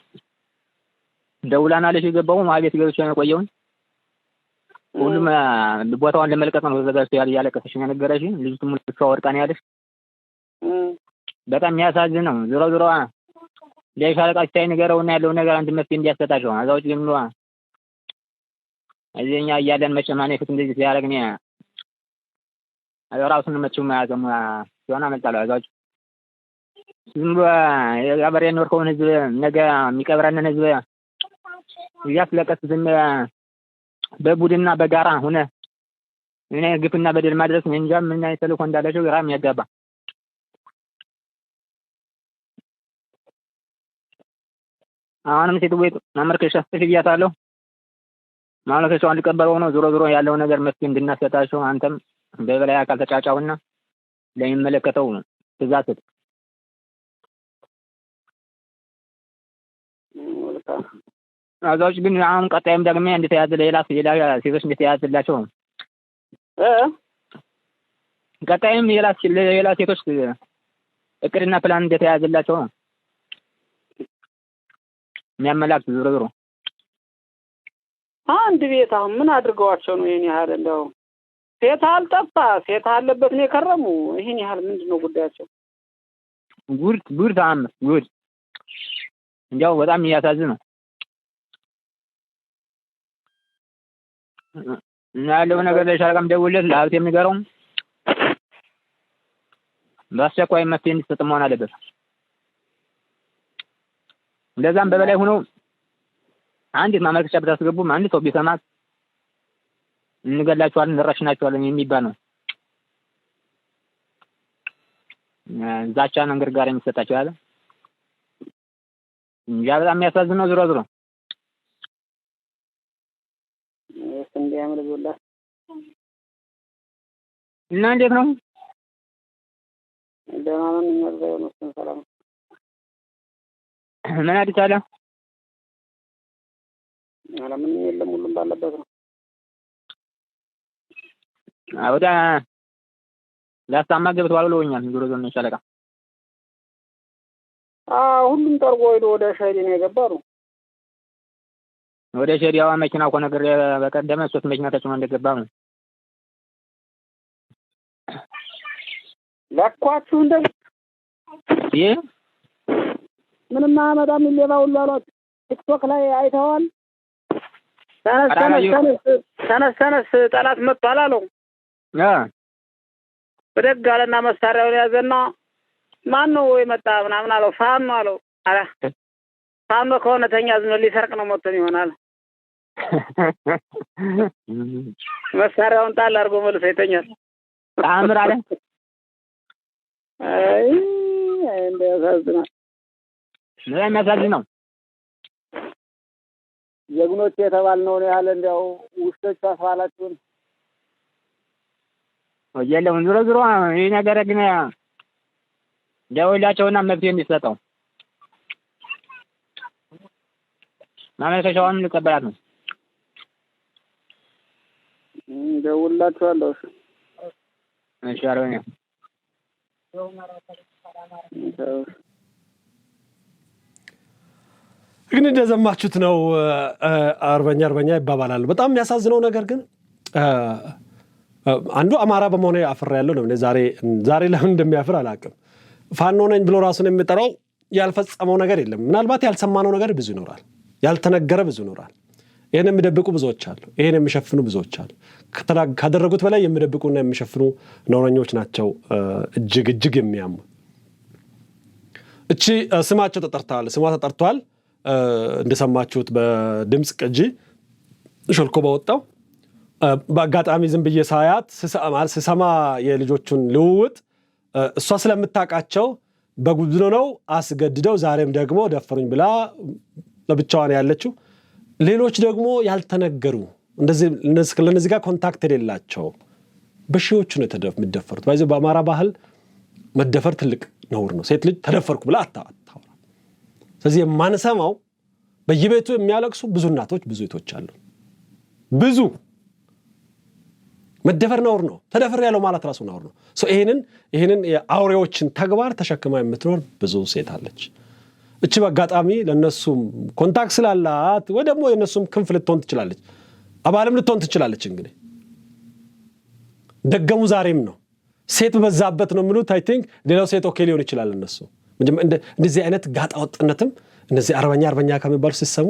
ደውላናለች። የገባው ቤት ገብቼ ነው የቆየውን። ሁሉም ቦታውን ለመልቀቅ ነው ተዘጋጅቶ እያለቀሰች ነው ነገረች። ልጅቱ ሙልቷ ወድቃ ነው ያለች። በጣም የሚያሳዝን ነው። ዞሮ ዞሮ ለሻለቃ ሲታይ ንገረውና ያለው ነገር አንድ መፍትሄ እንዲያሰጣቸው። አዛው ግን ነው እዚህኛ እያለን መጨማኔ ፍት እንደዚህ ሲያደርግ ነው ራሱን መቼም ማያዘም ሲሆን አመልጣለሁ። አዛው ዝም ብሎ የአበሬ ኖርከውን ህዝብ ነገ የሚቀብረንን ህዝብ እያስለቀስ ዝም በቡድንና በጋራ ሆነ እኔ ግፍና በደል ማድረስ እንጃ ምን አይነት ተልእኮ እንዳላቸው ግራ የሚያጋባ። አሁንም ሴት ቤት ማመልከቻ ጽፌያታለሁ። ማመልከቻውን ሊቀበለው ነው። ዞሮ ዞሮ ያለው ነገር መፍትሄ እንድናሰጣቸው አንተም በበላይ አካል ተጫጫውና ለሚመለከተው ትእዛዝ ስጥ። አዛውጭ ግን አሁን ቀጣይም ደግሞ እንደተያዘ ሌላ ሴቶች እንደተያዘላቸው ቀጣይም ሌላ ሴቶች እቅድና ፕላን እንደተያዘላቸው ነው የሚያመላክት። ዞሮ ዞሮ አንድ ቤት አሁን ምን አድርገዋቸው ነው ይሄን ያህል? እንደው ሴት አልጠፋ ሴት አለበት ነው የከረሙ። ይሄን ያህል ምንድነው ጉዳያቸው? ጉድ ታምር ጉድ። እንዲያው በጣም እያሳዝን ነው እና ያለው ነገር ለሻለቃም ደውልለት ለሀብቴም ንገረው በአስቸኳይ መፍትሄ እንዲሰጥ መሆን አለበት። እንደዛም በበላይ ሆኖ አንዲት ማመልከቻ ብታስገቡም አንድ ሰው ቢሰማት እንገላቸዋለን እንረሽናቸዋለን የሚባል ነው። ዛቻ ነገር ጋር የሚሰጣቸው ያለ እንጃ በጣም የሚያሳዝን ነው። ዞሮ ዞሮ እንዲያምርብላ እና እንዴት ነው? ደህና ነን የሚያዘው ነው። ሰላም ምን አዲስ አለ? ምንም የለም፣ ሁሉም ባለበት ነው። ወደ ላስታማ ገብተዋል ብለውኛል። ዞሮ ዞሮ ነው ሻለቃ። ሁሉም ጠርጎ ሄዶ ወደ ሸዲ ነው የገባው ነው። ወደ ሸዲያዋ መኪና እኮ ነገር በቀደመ 3 መኪና ተጭኖ እንደገባ ነው። ለኳችሁ እንደ ምንም አመዳም ሌባ ሁሉ አሏት። ቲክቶክ ላይ አይተዋል። ተነስ ጠላት መጥቷል አለው። በደግ አለና መሳሪያውን ያዘና ማን ነው የመጣ ምናምን አለው። ፋኖ አለው። አረ ፋኖ ከሆነ ተኛ ዝም ሊሰርቅ ነው መጥቶ ይሆናል። መሳሪያውን ጣል አድርጎ መልሶ ይተኛል። ታምር አለ። አይ እንደ ያሳዝናል። ምን የሚያሳዝነው ጀግኖች የተባልነውን ያህል እንዲያው ውስጦች አስባላችሁን ወየለው ዙሮ ይሄ ነገር ግን ደውላቸውና መፍትሄ እንዲሰጠው ማመልከቻውን ልቀበላት ነው። ደውላቸዋለሁ። እሺ አረኛ ግን እንደዘማችሁት ነው። አርበኛ ይባባላሉ። በጣም የሚያሳዝነው ነገር ግን አንዱ አማራ በመሆኑ አፍራ ያለው ነው። ዛሬ ለምን እንደሚያፍር አላውቅም። ፋኖ ነኝ ብሎ ራሱን የሚጠራው ያልፈጸመው ነገር የለም። ምናልባት ያልሰማነው ነገር ብዙ ይኖራል፣ ያልተነገረ ብዙ ይኖራል። ይሄን የሚደብቁ ብዙዎች አሉ፣ ይሄን የሚሸፍኑ ብዙዎች አሉ። ካደረጉት በላይ የሚደብቁና የሚሸፍኑ ነውረኞች ናቸው። እጅግ የሚያሙ እቺ ስማቸው ስሟ ተጠርቷል። እንደሰማችሁት በድምጽ ቅጂ ሾልኮ በወጣው በአጋጣሚ ዝም ብዬ ሳያት ስሰማ የልጆቹን ልውውጥ እሷ ስለምታውቃቸው በጉድኖ ነው አስገድደው ዛሬም ደግሞ ደፈሩኝ ብላ ለብቻዋን ያለችው። ሌሎች ደግሞ ያልተነገሩ ለነዚህ ጋር ኮንታክት የሌላቸው በሺዎቹ ነው የሚደፈሩት። ባይዘ በአማራ ባህል መደፈር ትልቅ ነውር ነው። ሴት ልጅ ተደፈርኩ ብላ አታወራ። ስለዚህ የማንሰማው በየቤቱ የሚያለቅሱ ብዙ እናቶች ብዙ እህቶች አሉ። ብዙ መደፈር ነውር ነው። ተደፈር ያለው ማለት ራሱ ነውር ነው። ይሄንን የአውሬዎችን ተግባር ተሸክማ የምትኖር ብዙ ሴት አለች። እቺ በአጋጣሚ ለነሱም ኮንታክት ስላላት ወይ ደግሞ የነሱም ክንፍ ልትሆን ትችላለች፣ አባልም ልትሆን ትችላለች። እንግዲህ ደገሙ ዛሬም ነው ሴት በዛበት ነው የሚሉት። አይ ቲንክ ሌላው ሴት ኦኬ ሊሆን ይችላል። እነሱ እንደዚህ አይነት ጋጣ ወጥነትም እነዚህ አርበኛ ከሚባሉ ሲሰሙ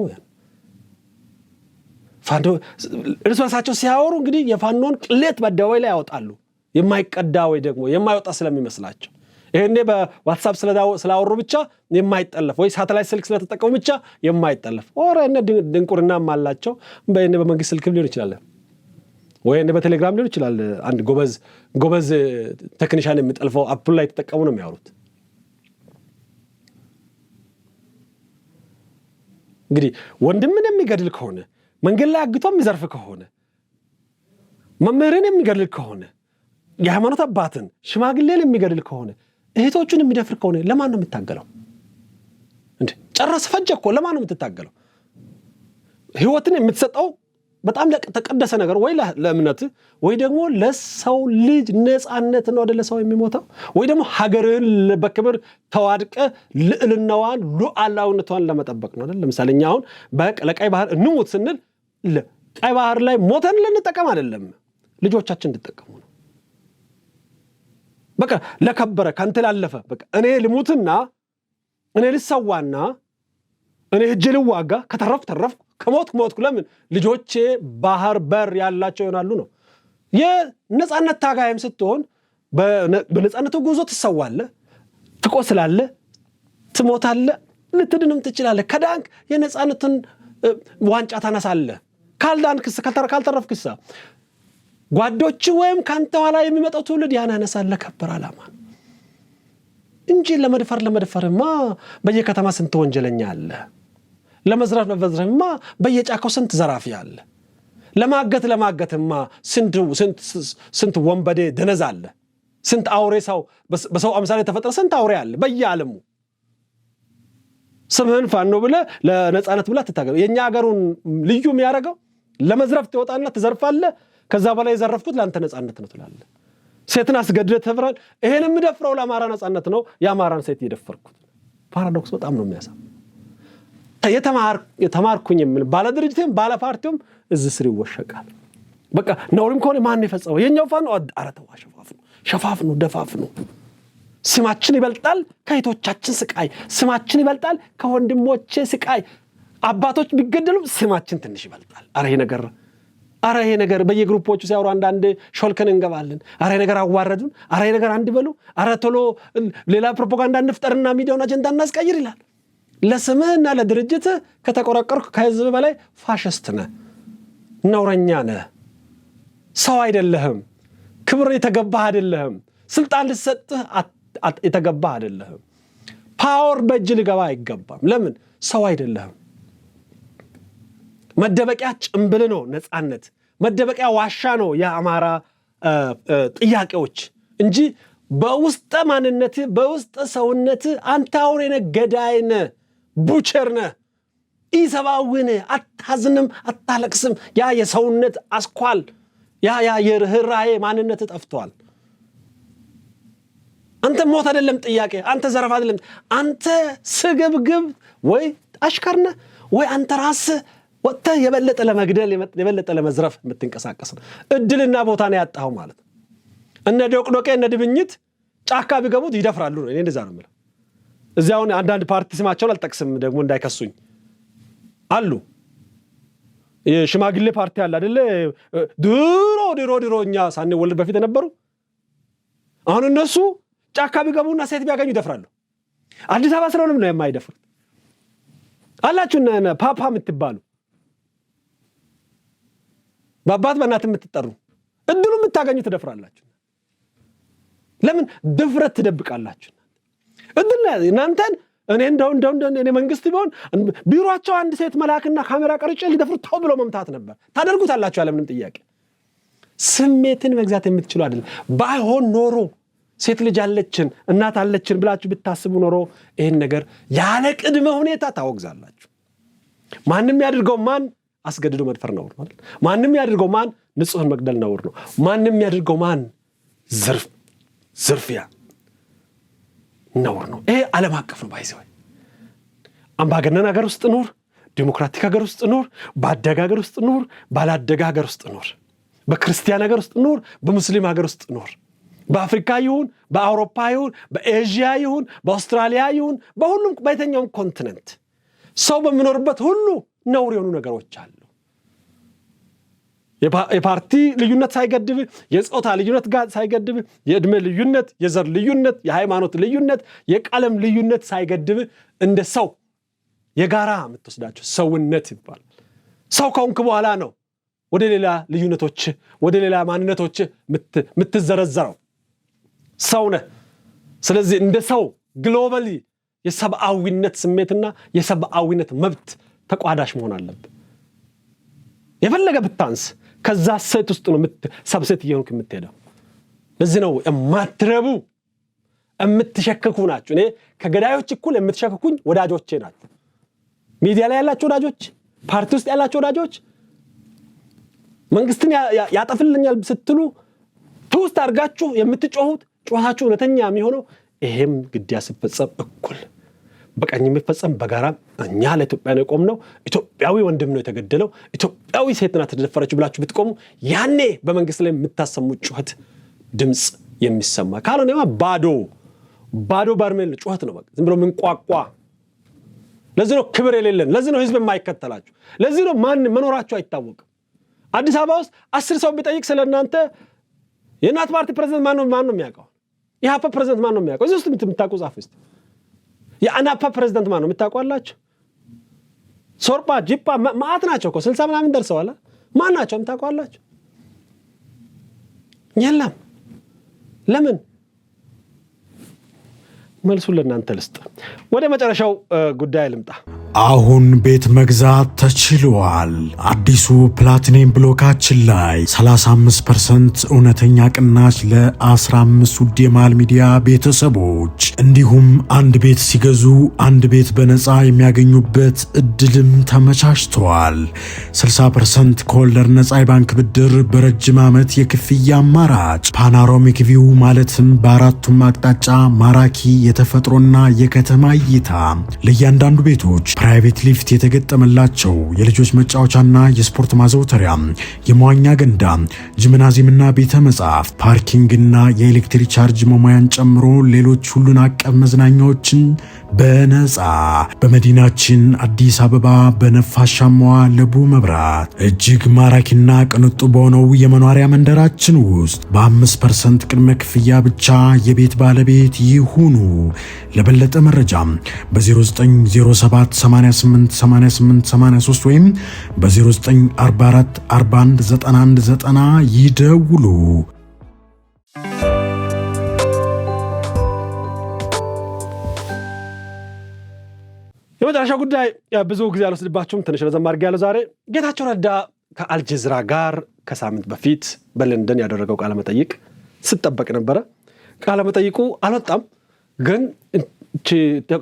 ፋኖ እርስ በርሳቸው ሲያወሩ እንግዲህ የፋኖን ቅሌት በአደባባይ ላይ ያወጣሉ። የማይቀዳ ወይ ደግሞ የማይወጣ ስለሚመስላቸው ይሄኔ በዋትስአፕ ስላወሩ ብቻ የማይጠለፍ ወይ ሳተላይት ስልክ ስለተጠቀሙ ብቻ የማይጠለፍ እነ ድንቁርና አላቸው። በመንግስት ስልክም ሊሆን ይችላል ወይ በቴሌግራም ሊሆን ይችላል። አንድ ጎበዝ ቴክኒሻን የሚጠልፈው አፕል ላይ ተጠቀሙ ነው የሚያወሩት። እንግዲህ ወንድምን የሚገድል ከሆነ መንገድ ላይ አግቶ የሚዘርፍ ከሆነ መምህርን የሚገድል ከሆነ የሃይማኖት አባትን ሽማግሌን የሚገድል ከሆነ እህቶቹን የሚደፍር ከሆነ ለማን ነው የምታገለው? እንዴ ጨረስ ፈጀ እኮ ለማን ነው የምትታገለው? ህይወትን የምትሰጠው በጣም ለተቀደሰ ነገር ወይ ለእምነት ወይ ደግሞ ለሰው ልጅ ነፃነት ነው አይደል? ሰው የሚሞተው ወይ ደግሞ ሀገርን በክብር ተዋድቀ ልዕልናዋን ሉዓላዊነቷን ለመጠበቅ ነው አይደል? ለምሳሌ እኛ አሁን ለቀይ ባህር እንሞት ስንል ቀይ ባህር ላይ ሞተን ልንጠቀም አይደለም፣ ልጆቻችን እንድጠቀሙ ነው። በቃ ለከበረ ካንተ ላለፈ በቃ እኔ ልሙትና እኔ ልሰዋና እኔ ሄጄ ልዋጋ ከተረፍኩ ከሞትኩ ለምን ልጆቼ ባህር በር ያላቸው ይሆናሉ ነው። የነፃነት ታጋይም ስትሆን በነፃነቱ ጉዞ ትሰዋለህ፣ ትቆስላለህ፣ ትሞታለህ፣ ልትድንም ትችላለህ። ከዳንክ የነፃነትን ዋንጫ ታነሳለህ። ካልተረፍክሳ ጓዶች ወይም ካንተ ኋላ የሚመጣው ትውልድ ያን ያነሳል ለከበረ ዓላማ እንጂ ለመድፈርማ በየከተማ ስንት ወንጀለኛ አለ። ለመዝረፍማ በየጫካው ስንት ዘራፊ አለ። ለማገትማ ስንት ወንበዴ ደነዝ አለ። ስንት አውሬ በሰው አምሳል የተፈጠረ ስንት አውሬ አለ በየዓለሙ። ስምህን ፋኖ ብለህ ለነፃነት ብለህ ትታገል። የኛ ሀገሩን ልዩ የሚያደርገው ለመዝረፍ ትወጣና ትዘርፋለህ። ከዛ በላይ የዘረፍኩት ለአንተ ነፃነት ነው ትላለህ። ሴትን አስገድደህ ተፍራል። ይሄን የምደፍረው ለአማራ ነፃነት ነው፣ የአማራን ሴት የደፈርኩት። ፓራዶክስ በጣም ነው የሚያሳም። የተማርኩኝ የምን ባለ ድርጅቴም ባለ ፓርቲውም እዚህ ስር ይወሸቃል። በቃ ነውሪም ከሆነ ማን የፈጸመው? የኛው ፋኖ አረተዋ ሸፋፍኑ ደፋፍኑ። ስማችን ይበልጣል ከእህቶቻችን ስቃይ፣ ስማችን ይበልጣል ከወንድሞቼ ስቃይ። አባቶች ቢገደሉም ስማችን ትንሽ ይበልጣል። አረ ይሄ ነገር በየግሩፖቹ ሲያወሩ አንዳንድ ሾልከን እንገባለን። አረ ይሄ ነገር አዋረዱን፣ አረ ይሄ ነገር አንድ በሉ፣ አረ ቶሎ ሌላ ፕሮፓጋንዳ እንፍጠርና ሚዲያውን አጀንዳ እናስቀይር ይላል። ለስምህና ለድርጅትህ ከተቆረቆርክ ከህዝብ በላይ ፋሽስት ነህ፣ ነውረኛ ነህ፣ ሰው አይደለህም፣ ክብር የተገባህ አይደለህም፣ ስልጣን ልሰጥህ የተገባህ አይደለህም፣ ፓወር በእጅ ልገባ አይገባም። ለምን? ሰው አይደለህም። መደበቂያ ጭምብል ነው ነፃነት፣ መደበቂያ ዋሻ ነው የአማራ ጥያቄዎች እንጂ በውስጥ ማንነት በውስጥ ሰውነት አንተ አውሬ ነህ፣ ገዳይ ነህ፣ ቡቸር ነህ፣ ኢሰብአዊ ነህ፣ አታዝንም፣ አታለቅስም። ያ የሰውነት አስኳል ያ የርህራሄ ማንነት ጠፍቷል። አንተ ሞት አይደለም ጥያቄ፣ አንተ ዘረፍ አይደለም፣ አንተ ስግብግብ ወይ አሽከር ነህ ወይ አንተ ራስህ ወጥተህ የበለጠ ለመግደል የበለጠ ለመዝረፍ የምትንቀሳቀስ ነው። እድልና ቦታ ነው ያጣው ማለት ነው። እነ ዶቅዶቄ እነ ድብኝት ጫካ ቢገቡት ይደፍራሉ ነው። እኔ እንደዛ ነው የምለው። እዚያውን አንዳንድ ፓርቲ ስማቸውን አልጠቅስም ደግሞ እንዳይከሱኝ አሉ። የሽማግሌ ፓርቲ አለ አይደለ? ድሮ እኛ ሳንወልድ በፊት የነበሩ አሁን እነሱ ጫካ ቢገቡና ሴት ቢያገኙ ይደፍራሉ። አዲስ አበባ ስለሆነም ነው የማይደፍሩት። አላችሁ ፓፓ የምትባሉ በአባት በእናት የምትጠሩ እድሉ የምታገኙ ትደፍራላችሁ። ለምን? ድፍረት ትደብቃላችሁ። እድል እናንተን እኔ እኔ መንግስት ቢሆን ቢሮአቸው አንድ ሴት መላክና ካሜራ ቀርጬ ሊደፍሩ ተው ብሎ መምታት ነበር። ታደርጉታላችሁ ያለ ምንም ጥያቄ። ስሜትን መግዛት የምትችሉ አይደለም። ባይሆን ኖሮ ሴት ልጅ አለችን እናት አለችን ብላችሁ ብታስቡ ኖሮ ይሄን ነገር ያለ ቅድመ ሁኔታ ታወግዛላችሁ። ማንም ያድርገው ማን አስገድዶ መድፈር ነውር ነው። ማንም ያድርገው ማን ንጹህን መግደል ነውር ነው። ማንም ያድርገው ማን ዝርፊያ ነውር ነው። ይሄ ዓለም አቀፍ ነው። ባይዘው አምባገነን ሀገር ውስጥ ኑር፣ ዲሞክራቲክ ሀገር ውስጥ ኑር፣ ባደገ ሀገር ውስጥ ኑር፣ ባላደገ ሀገር ውስጥ ኑር፣ በክርስቲያን ሀገር ውስጥ ኑር፣ በሙስሊም ሀገር ውስጥ ኑር፣ በአፍሪካ ይሁን በአውሮፓ ይሁን በኤዥያ ይሁን በአውስትራሊያ ይሁን በሁሉም በየትኛውም ኮንቲኔንት ሰው በሚኖርበት ሁሉ ነውር የሆኑ ነገሮች አሉ። የፓርቲ ልዩነት ሳይገድብ፣ የጾታ ልዩነት ጋር ሳይገድብ፣ የእድሜ ልዩነት፣ የዘር ልዩነት፣ የሃይማኖት ልዩነት፣ የቀለም ልዩነት ሳይገድብ እንደ ሰው የጋራ የምትወስዳቸው ሰውነት ይባላል። ሰው ከሆንክ በኋላ ነው ወደ ሌላ ልዩነቶች ወደ ሌላ ማንነቶች የምትዘረዘረው። ሰው ነህ። ስለዚህ እንደ ሰው ግሎባሊ የሰብአዊነት ስሜትና የሰብአዊነት መብት ተቋዳሽ መሆን አለብህ። የፈለገ ብታንስ ከዛ ሴት ውስጥ ነው ሰብሴት እየሆንክ የምትሄደው። ለዚህ ነው የማትረቡ የምትሸክኩ ናችሁ። እኔ ከገዳዮች እኩል የምትሸክኩኝ ወዳጆቼ ናችሁ። ሚዲያ ላይ ያላችሁ ወዳጆች፣ ፓርቲ ውስጥ ያላችሁ ወዳጆች፣ መንግስትን ያጠፍልኛል ስትሉ ትውስት አድርጋችሁ የምትጮሁት ጮሃችሁ እውነተኛ የሚሆነው ይሄም ግድያ ሲፈጸም እኩል በቀኝ የሚፈጸም በጋራ እኛ ለኢትዮጵያ ነው የቆምነው። ኢትዮጵያዊ ወንድም ነው የተገደለው፣ ኢትዮጵያዊ ሴት ናት ተደፈረች ብላችሁ ብትቆሙ ያኔ በመንግስት ላይ የምታሰሙ ጩኸት ድምጽ የሚሰማ ካልሆነማ ባዶ በርሜል ጩኸት ነው። በቃ ዝም ብሎ ምንቋቋ። ለዚህ ነው ክብር የሌለን፣ ለዚህ ነው ህዝብ የማይከተላችሁ፣ ለዚህ ነው ማን መኖራችሁ አይታወቅም። አዲስ አበባ ውስጥ 10 ሰው ቢጠይቅ ስለናንተ የእናት ፓርቲ ፕሬዝዳንት ማን ነው የሚያውቀው? የሀፓ ፕሬዝዳንት ማን ነው የሚያውቀው? እዚህ ውስጥ የምታውቁ ጻፉ እስቲ። የአናፓ ፕሬዝዳንት ማን ነው የምታውቋላችሁ? ሶርጳ ጂፓ ማአት ናቸው እኮ 60 ምናምን ደርሰዋል። ማን ናቸው የምታውቋላችሁ? የለም። ለምን? መልሱን ለእናንተ ልስጥ። ወደ መጨረሻው ጉዳይ ልምጣ። አሁን ቤት መግዛት ተችሏል። አዲሱ ፕላቲኒየም ብሎካችን ላይ 35% እውነተኛ ቅናሽ ለ15 ውድ የማል ሚዲያ ቤተሰቦች እንዲሁም አንድ ቤት ሲገዙ አንድ ቤት በነፃ የሚያገኙበት እድልም ተመቻችተዋል። 60% ከወለድ ነፃ የባንክ ብድር በረጅም ዓመት የክፍያ አማራጭ ፓኖራሚክ ቪው ማለትም በአራቱም አቅጣጫ ማራኪ የተፈጥሮና የከተማ እይታ ለእያንዳንዱ ቤቶች ፕራይቬት ሊፍት የተገጠመላቸው የልጆች መጫወቻና የስፖርት ማዘውተሪያ፣ የመዋኛ ገንዳ፣ ጂምናዚየምና ቤተ መጻሕፍት፣ ፓርኪንግና የኤሌክትሪክ ቻርጅ መሙያን ጨምሮ ሌሎች ሁሉን አቀፍ መዝናኛዎችን በነፃ በመዲናችን አዲስ አበባ በነፋሻማዋ ለቡ መብራት እጅግ ማራኪና ቅንጡ በሆነው የመኖሪያ መንደራችን ውስጥ በ5% ቅድመ ክፍያ ብቻ የቤት ባለቤት ይሁኑ። ለበለጠ መረጃ በ0907888883 ወይም በ0944419190 ይደውሉ። የመጨረሻ ጉዳይ ብዙ ጊዜ አልወስድባችሁም፣ ትንሽ ረዘም አድርጌያለሁ ዛሬ። ጌታቸው ረዳ ከአልጀዚራ ጋር ከሳምንት በፊት በለንደን ያደረገው ቃለ መጠይቅ ሲጠበቅ ነበረ። ቃለ መጠይቁ አልወጣም፣ ግን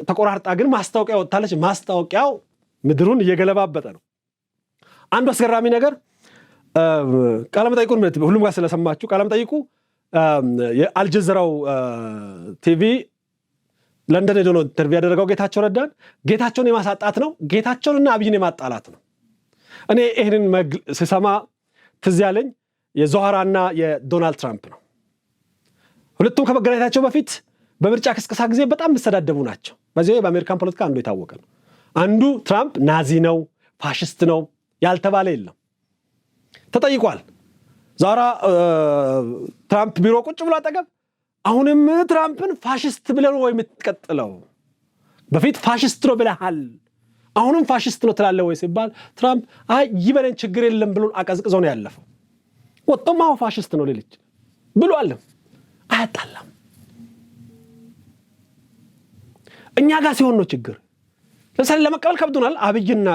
ተቆራርጣ ግን ማስታወቂያ ወጣለች። ማስታወቂያው ምድሩን እየገለባበጠ ነው። አንዱ አስገራሚ ነገር ቃለ መጠይቁን ሁሉም ጋር ስለሰማችሁ ቃለ መጠይቁ የአልጀዚራው ቲቪ ለንደን ሄዶ ነው ኢንተርቪው ያደረገው ጌታቸው ረዳን። ጌታቸውን የማሳጣት ነው፣ ጌታቸውንና አብይን የማጣላት ነው። እኔ ይህንን ስሰማ ትዝ ያለኝ የዞሃራና የዶናልድ ትራምፕ ነው። ሁለቱም ከመገናኘታቸው በፊት በምርጫ ቅስቀሳ ጊዜ በጣም የሚሰዳደቡ ናቸው። በዚህ በአሜሪካን ፖለቲካ አንዱ የታወቀ ነው። አንዱ ትራምፕ ናዚ ነው፣ ፋሽስት ነው ያልተባለ የለም። ተጠይቋል። ዞሃራ ትራምፕ ቢሮ ቁጭ ብሎ አጠገብ አሁንም ትራምፕን ፋሽስት ብለው ወይ የምትቀጥለው? በፊት ፋሽስት ነው ብለሃል፣ አሁንም ፋሽስት ነው ትላለህ ወይ ሲባል ትራምፕ አይ ይበለን ችግር የለም ብሎ አቀዝቅዘው ነው ያለፈው። ወጥቶም አሁን ፋሽስት ነው ልልጅ ብሏል። አያጣላም። እኛ ጋር ሲሆን ነው ችግር። ለምሳሌ ለመቀበል ከብዶናል። አብይና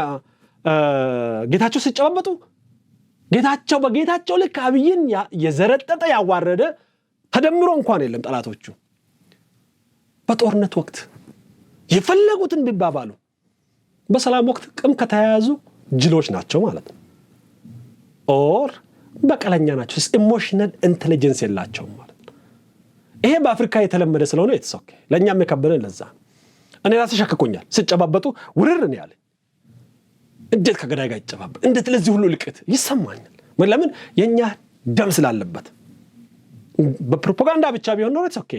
ጌታቸው ሲጨባበጡ ጌታቸው በጌታቸው ልክ አብይን የዘረጠጠ ያዋረደ ተደምሮ እንኳን የለም። ጠላቶቹ በጦርነት ወቅት የፈለጉትን ቢባባሉ በሰላም ወቅት ቅም ከተያያዙ ጅሎች ናቸው ማለት ነው። ኦር በቀለኛ ናቸው። ኢሞሽናል ኢንተለጀንስ የላቸውም ማለት ነው። ይሄ በአፍሪካ የተለመደ ስለሆነ የተሰከ ለኛም የከበደን ለዛ እኔ ራሴ ሸክኮኛል። ሲጨባበጡ ውርር ነው ያለ። እንዴት ከገዳይ ጋር ይጨባበጥ? እንዴት ለዚህ ሁሉ ልቀት ይሰማኛል? ለምን የኛ ደም ስላለበት። በፕሮፓጋንዳ ብቻ ቢሆን ነው ኦኬ።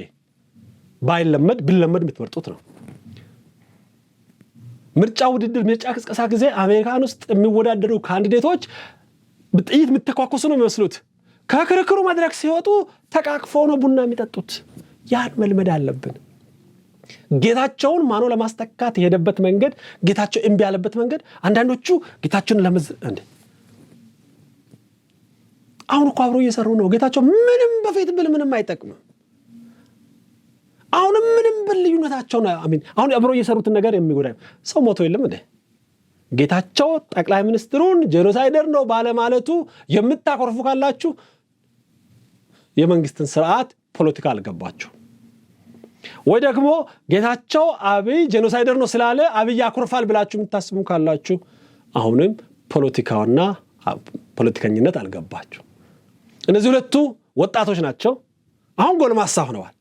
ባይለመድ ቢለመድ የምትመርጡት ነው። ምርጫ ውድድር ምርጫ ቅስቀሳ ጊዜ አሜሪካን ውስጥ የሚወዳደሩ ካንዲዴቶች በጥይት የምትተኳኩሱ ነው የሚመስሉት። ከክርክሩ መድረክ ሲወጡ ተቃቅፈው ነው ቡና የሚጠጡት። ያን መልመድ አለብን። ጌታቸውን ማኖ ለማስተካት የሄደበት መንገድ፣ ጌታቸው እምቢ ያለበት መንገድ፣ አንዳንዶቹ ጌታቸውን እንዴ አሁን እኮ አብሮ እየሰሩ ነው። ጌታቸው ምንም በፊት ብል ምንም አይጠቅምም። አሁን ምንም ብል ልዩነታቸው ነው። አሁን አብሮ እየሰሩትን ነገር የሚጎዳ ሰው ሞቶ የለም እንዴ? ጌታቸው ጠቅላይ ሚኒስትሩን ጄኖሳይደር ነው ባለማለቱ የምታኮርፉ ካላችሁ የመንግስትን ስርዓት ፖለቲካ አልገባችሁ። ወይ ደግሞ ጌታቸው አብይ ጄኖሳይደር ነው ስላለ አብይ ያኮርፋል ብላችሁ የምታስቡ ካላችሁ አሁንም ፖለቲካውና ፖለቲከኝነት አልገባችሁ። እነዚህ ሁለቱ ወጣቶች ናቸው። አሁን ጎልማሳ ሆነዋል።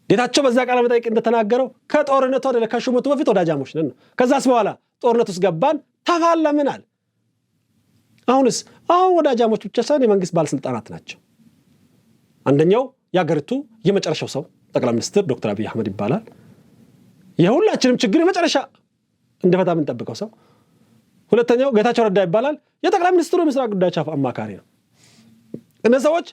ጌታቸው በዛ ቃለ መጠይቅ እንደተናገረው ከጦርነቱ ወደ ከሹመቱ በፊት ወዳጃሞች ነን ነው። ከዛስ በኋላ ጦርነት ውስጥ ገባን ተፋለምናል። አሁንስ አሁን ወዳጃሞች ብቻ ሳይሆን የመንግስት ባለስልጣናት ናቸው። አንደኛው የሀገሪቱ የመጨረሻው ሰው ጠቅላይ ሚኒስትር ዶክተር አብይ አህመድ ይባላል። የሁላችንም ችግር የመጨረሻ እንደፈታ የምንጠብቀው ሰው። ሁለተኛው ጌታቸው ረዳ ይባላል። የጠቅላይ ሚኒስትሩ የምስራቅ ጉዳዮች አማካሪ ነው። እነዚህ ሰዎች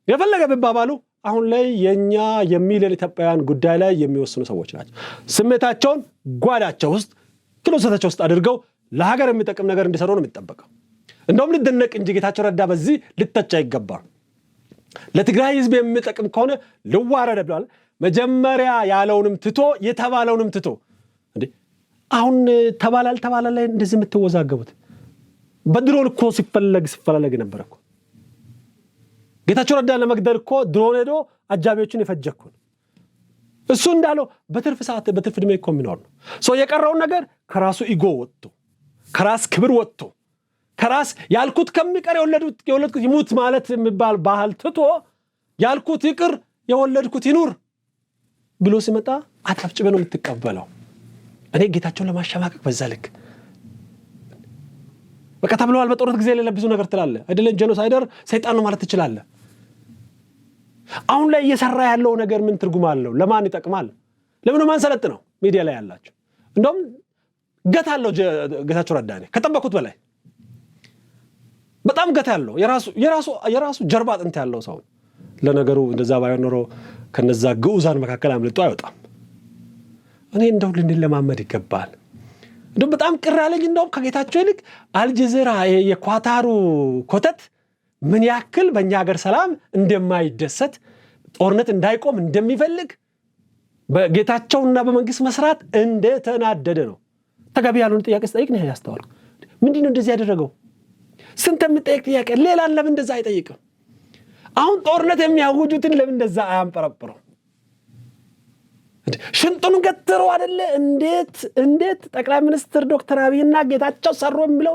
የፈለገ ቢባባሉ አሁን ላይ የኛ የሚሊዮን ኢትዮጵያውያን ጉዳይ ላይ የሚወስኑ ሰዎች ናቸው። ስሜታቸውን ጓዳቸው ውስጥ ክሎሰታቸው ውስጥ አድርገው ለሀገር የሚጠቅም ነገር እንዲሰሩ ነው የሚጠበቀው። እንደውም ልደነቅ እንጂ ጌታቸው ረዳ በዚህ ልተቻ ይገባል። ለትግራይ ህዝብ የሚጠቅም ከሆነ ልዋረድ ብሏል። መጀመሪያ ያለውንም ትቶ የተባለውንም ትቶ እንዴ አሁን ተባላል ላይ እንደዚህ የምትወዛገቡት በድሮን እኮ ሲፈለግ ነበር እኮ። ጌታቸው ረዳ ለመግደል እኮ ድሮን ሄዶ አጃቢዎችን የፈጀኩ እሱ እንዳለው በትርፍ ሰዓት በትርፍ ዕድሜ እኮ የሚኖር ነው። ሰው የቀረውን ነገር ከራሱ ኢጎ ወጥቶ ከራስ ክብር ወጥቶ ከራስ ያልኩት ከሚቀር የወለድኩት ይሙት ማለት የሚባል ባህል ትቶ ያልኩት ይቅር የወለድኩት ይኑር ብሎ ሲመጣ አጣፍጭበ ነው የምትቀበለው። እኔ ጌታቸውን ለማሸማቀቅ በዛ ልክ በቃ ተብለዋል። በጦርነት ጊዜ የሌለ ብዙ ነገር ትላለ አይደለም? ጄኖሳይደር ሰይጣን ነው ማለት ትችላለህ። አሁን ላይ እየሰራ ያለው ነገር ምን ትርጉም አለው? ለማን ይጠቅማል? ለምን ማን ሰለጥ ነው? ሚዲያ ላይ ያላችሁ እንደውም ገታለው ጌታቸው ረዳ ነኝ ከጠበቁት በላይ በጣም ገታለው የራሱ ጀርባ አጥንት ያለው ሰው ለነገሩ እንደዛ ባይሆን ኖሮ ከነዛ ግዑዛን መካከል አምልጦ አይወጣም እኔ እንደው ልንለማመድ ይገባል እንደው በጣም ቅራለኝ እንደው ከጌታቸው ይልቅ አልጀዚራ የኳታሩ ኮተት ምን ያክል በእኛ ሀገር ሰላም እንደማይደሰት ጦርነት እንዳይቆም እንደሚፈልግ በጌታቸውና በመንግስት መስራት እንደተናደደ ነው ተገቢ ያሉን ጥያቄ ስጠይቅ ነው ያስተዋልኩ ምንድነው እንደዚህ ያደረገው ስንት የምጠይቅ ጥያቄ ሌላ ለምን እንደዛ አይጠይቅም አሁን ጦርነት የሚያውጁትን ለምን እንደዛ አያንጠረጥረው ሽንጡን ገትሮ አይደለ እንዴት ጠቅላይ ሚኒስትር ዶክተር አብይና ጌታቸው ሰሩ የሚለው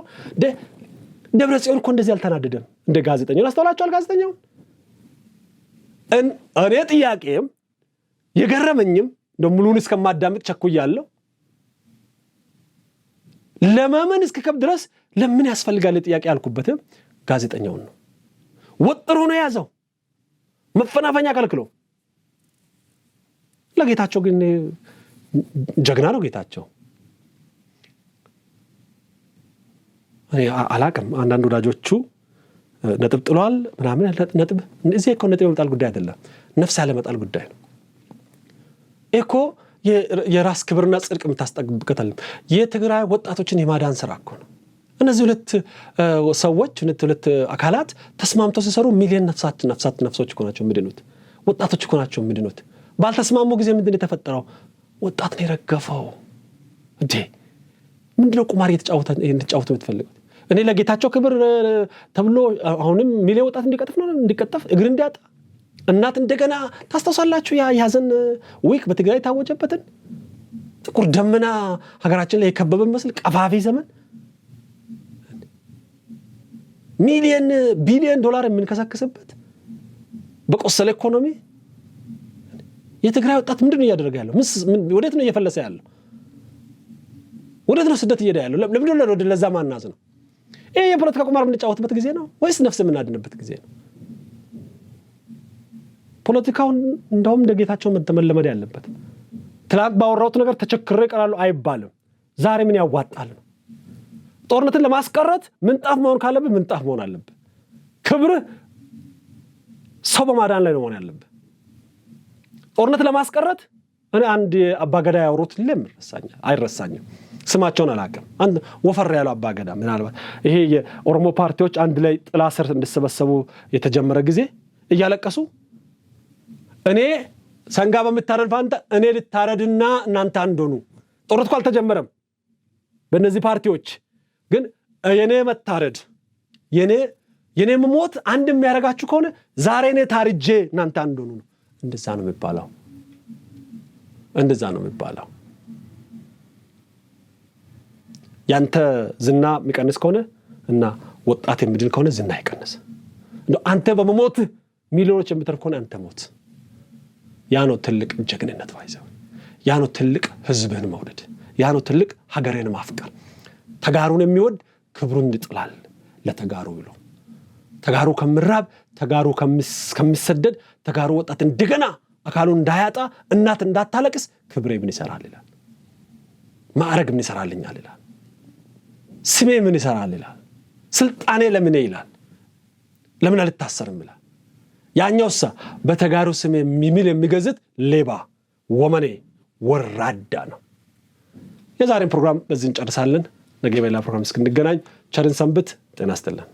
ደብረጽዮን እኮ እንደዚህ አልተናደደም እንደ ጋዜጠኛው አስተዋላችኋል ጋዜጠኛው እኔ ጥያቄም የገረመኝም ሙሉን እስከማዳምጥ ቸኩያለሁ ለማመን እስከከብ ድረስ ለምን ያስፈልጋል ጥያቄ ያልኩበት ጋዜጠኛው ነው ወጥሮ ነው ያዘው መፈናፈኛ ከልክሎ ለጌታቸው ግን ጀግና ነው ጌታቸው እኔ አላቅም አንዳንድ ወዳጆቹ ነጥብ ጥሏል ምናምን ነጥብ እዚህ እኮ ነጥብ መጣል ጉዳይ አይደለም ነፍስ ያለ መጣል ጉዳይ ነው እኮ የራስ ክብርና ጽድቅ የምታስጠብቀታል የትግራይ ወጣቶችን የማዳን ስራ እኮ ነው እነዚህ ሁለት ሰዎች ሁለት አካላት ተስማምተው ሲሰሩ ሚሊዮን ነፍሶች እኮ ናቸው ምድኑት ወጣቶች እኮ ናቸው ምድኑት ባልተስማሙ ጊዜ ምንድነው የተፈጠረው ወጣት ነው የረገፈው እንዴ ምንድነው ቁማር እየተጫወተ የምትፈልጉት እኔ ለጌታቸው ክብር ተብሎ አሁንም ሚሊዮን ወጣት እንዲቀጠፍ እግር እንዲያጣ እናት እንደገና ታስተሳላችሁ ያዘን ዊክ በትግራይ ታወጀበትን ጥቁር ደመና ሀገራችን ላይ የከበበ መስል ቀፋፊ ዘመን ቢሊዮን ዶላር የምንከሳከስበት በቆሰለ ኢኮኖሚ የትግራይ ወጣት ምንድነው እያደረገ ያለው ወዴት ነው እየፈለሰ ያለው ወዴት ነው ስደት እየሄደ ያለው ለምንድነው ወደ ለዛ ማናዝ ነው ይሄ የፖለቲካ ቁማር የምንጫወትበት ጊዜ ነው ወይስ ነፍስ የምናድንበት ጊዜ ነው ፖለቲካው እንደውም እንደጌታቸው መተመለመድ ያለበት ትላቅ ባወራውት ነገር ተቸክሬ ይቀራሉ አይባልም ዛሬ ምን ያዋጣል ነው ጦርነትን ለማስቀረት ምንጣፍ መሆን ካለበት ምንጣፍ መሆን አለበት ክብር ሰው በማዳን ላይ ነው መሆን ያለበት ጦርነት ለማስቀረት እኔ አንድ አባገዳ ያወሩት አይረሳኝም ስማቸውን አላውቅም አንድ ወፈር ያለው አባገዳ ምናልባት ይሄ የኦሮሞ ፓርቲዎች አንድ ላይ ጥላ ስር እንዲሰበሰቡ የተጀመረ ጊዜ እያለቀሱ እኔ ሰንጋ በመታረድ ፋንታ እኔ ልታረድና እናንተ አንዶኑ ጦርነት አልተጀመረም በእነዚህ ፓርቲዎች ግን የኔ መታረድ የኔ መሞት አንድ የሚያረጋችሁ ከሆነ ዛሬ እኔ ታርጄ እናንተ አንዶኑ ነው እንደዛ ነው የሚባለው ያንተ ዝና የሚቀንስ ከሆነ እና ወጣት የሚድን ከሆነ ዝና ይቀንስ አንተ በመሞት ሚሊዮኖች የምትርፍ ከሆነ አንተ ሞት ያ ነው ትልቅ ጀግንነት ዋይዘው ያ ነው ትልቅ ህዝብን መውደድ ያ ነው ትልቅ ሀገርን ማፍቀር ተጋሩን የሚወድ ክብሩን ይጥላል ለተጋሩ ብሎ ተጋሩ ከምራብ ተጋሩ ከሚሰደድ ተጋሩ ወጣት እንደገና አካሉን እንዳያጣ እናት እንዳታለቅስ ክብሬ ምን ይሰራል ይላል ማዕረግ ምን ይሰራልኛል ይላል ስሜ ምን ይሰራል ይላል ስልጣኔ ለምን ይላል ለምን አልታሰርም ይላል ያኛውሳ በተጋሩ ስሜ የሚገዝት ሌባ ወመኔ ወራዳ ነው የዛሬን ፕሮግራም በዚህ እንጨርሳለን ነገ በሌላ ፕሮግራም እስክንገናኝ ቸርን ሰንብት ጤና ይስጥልን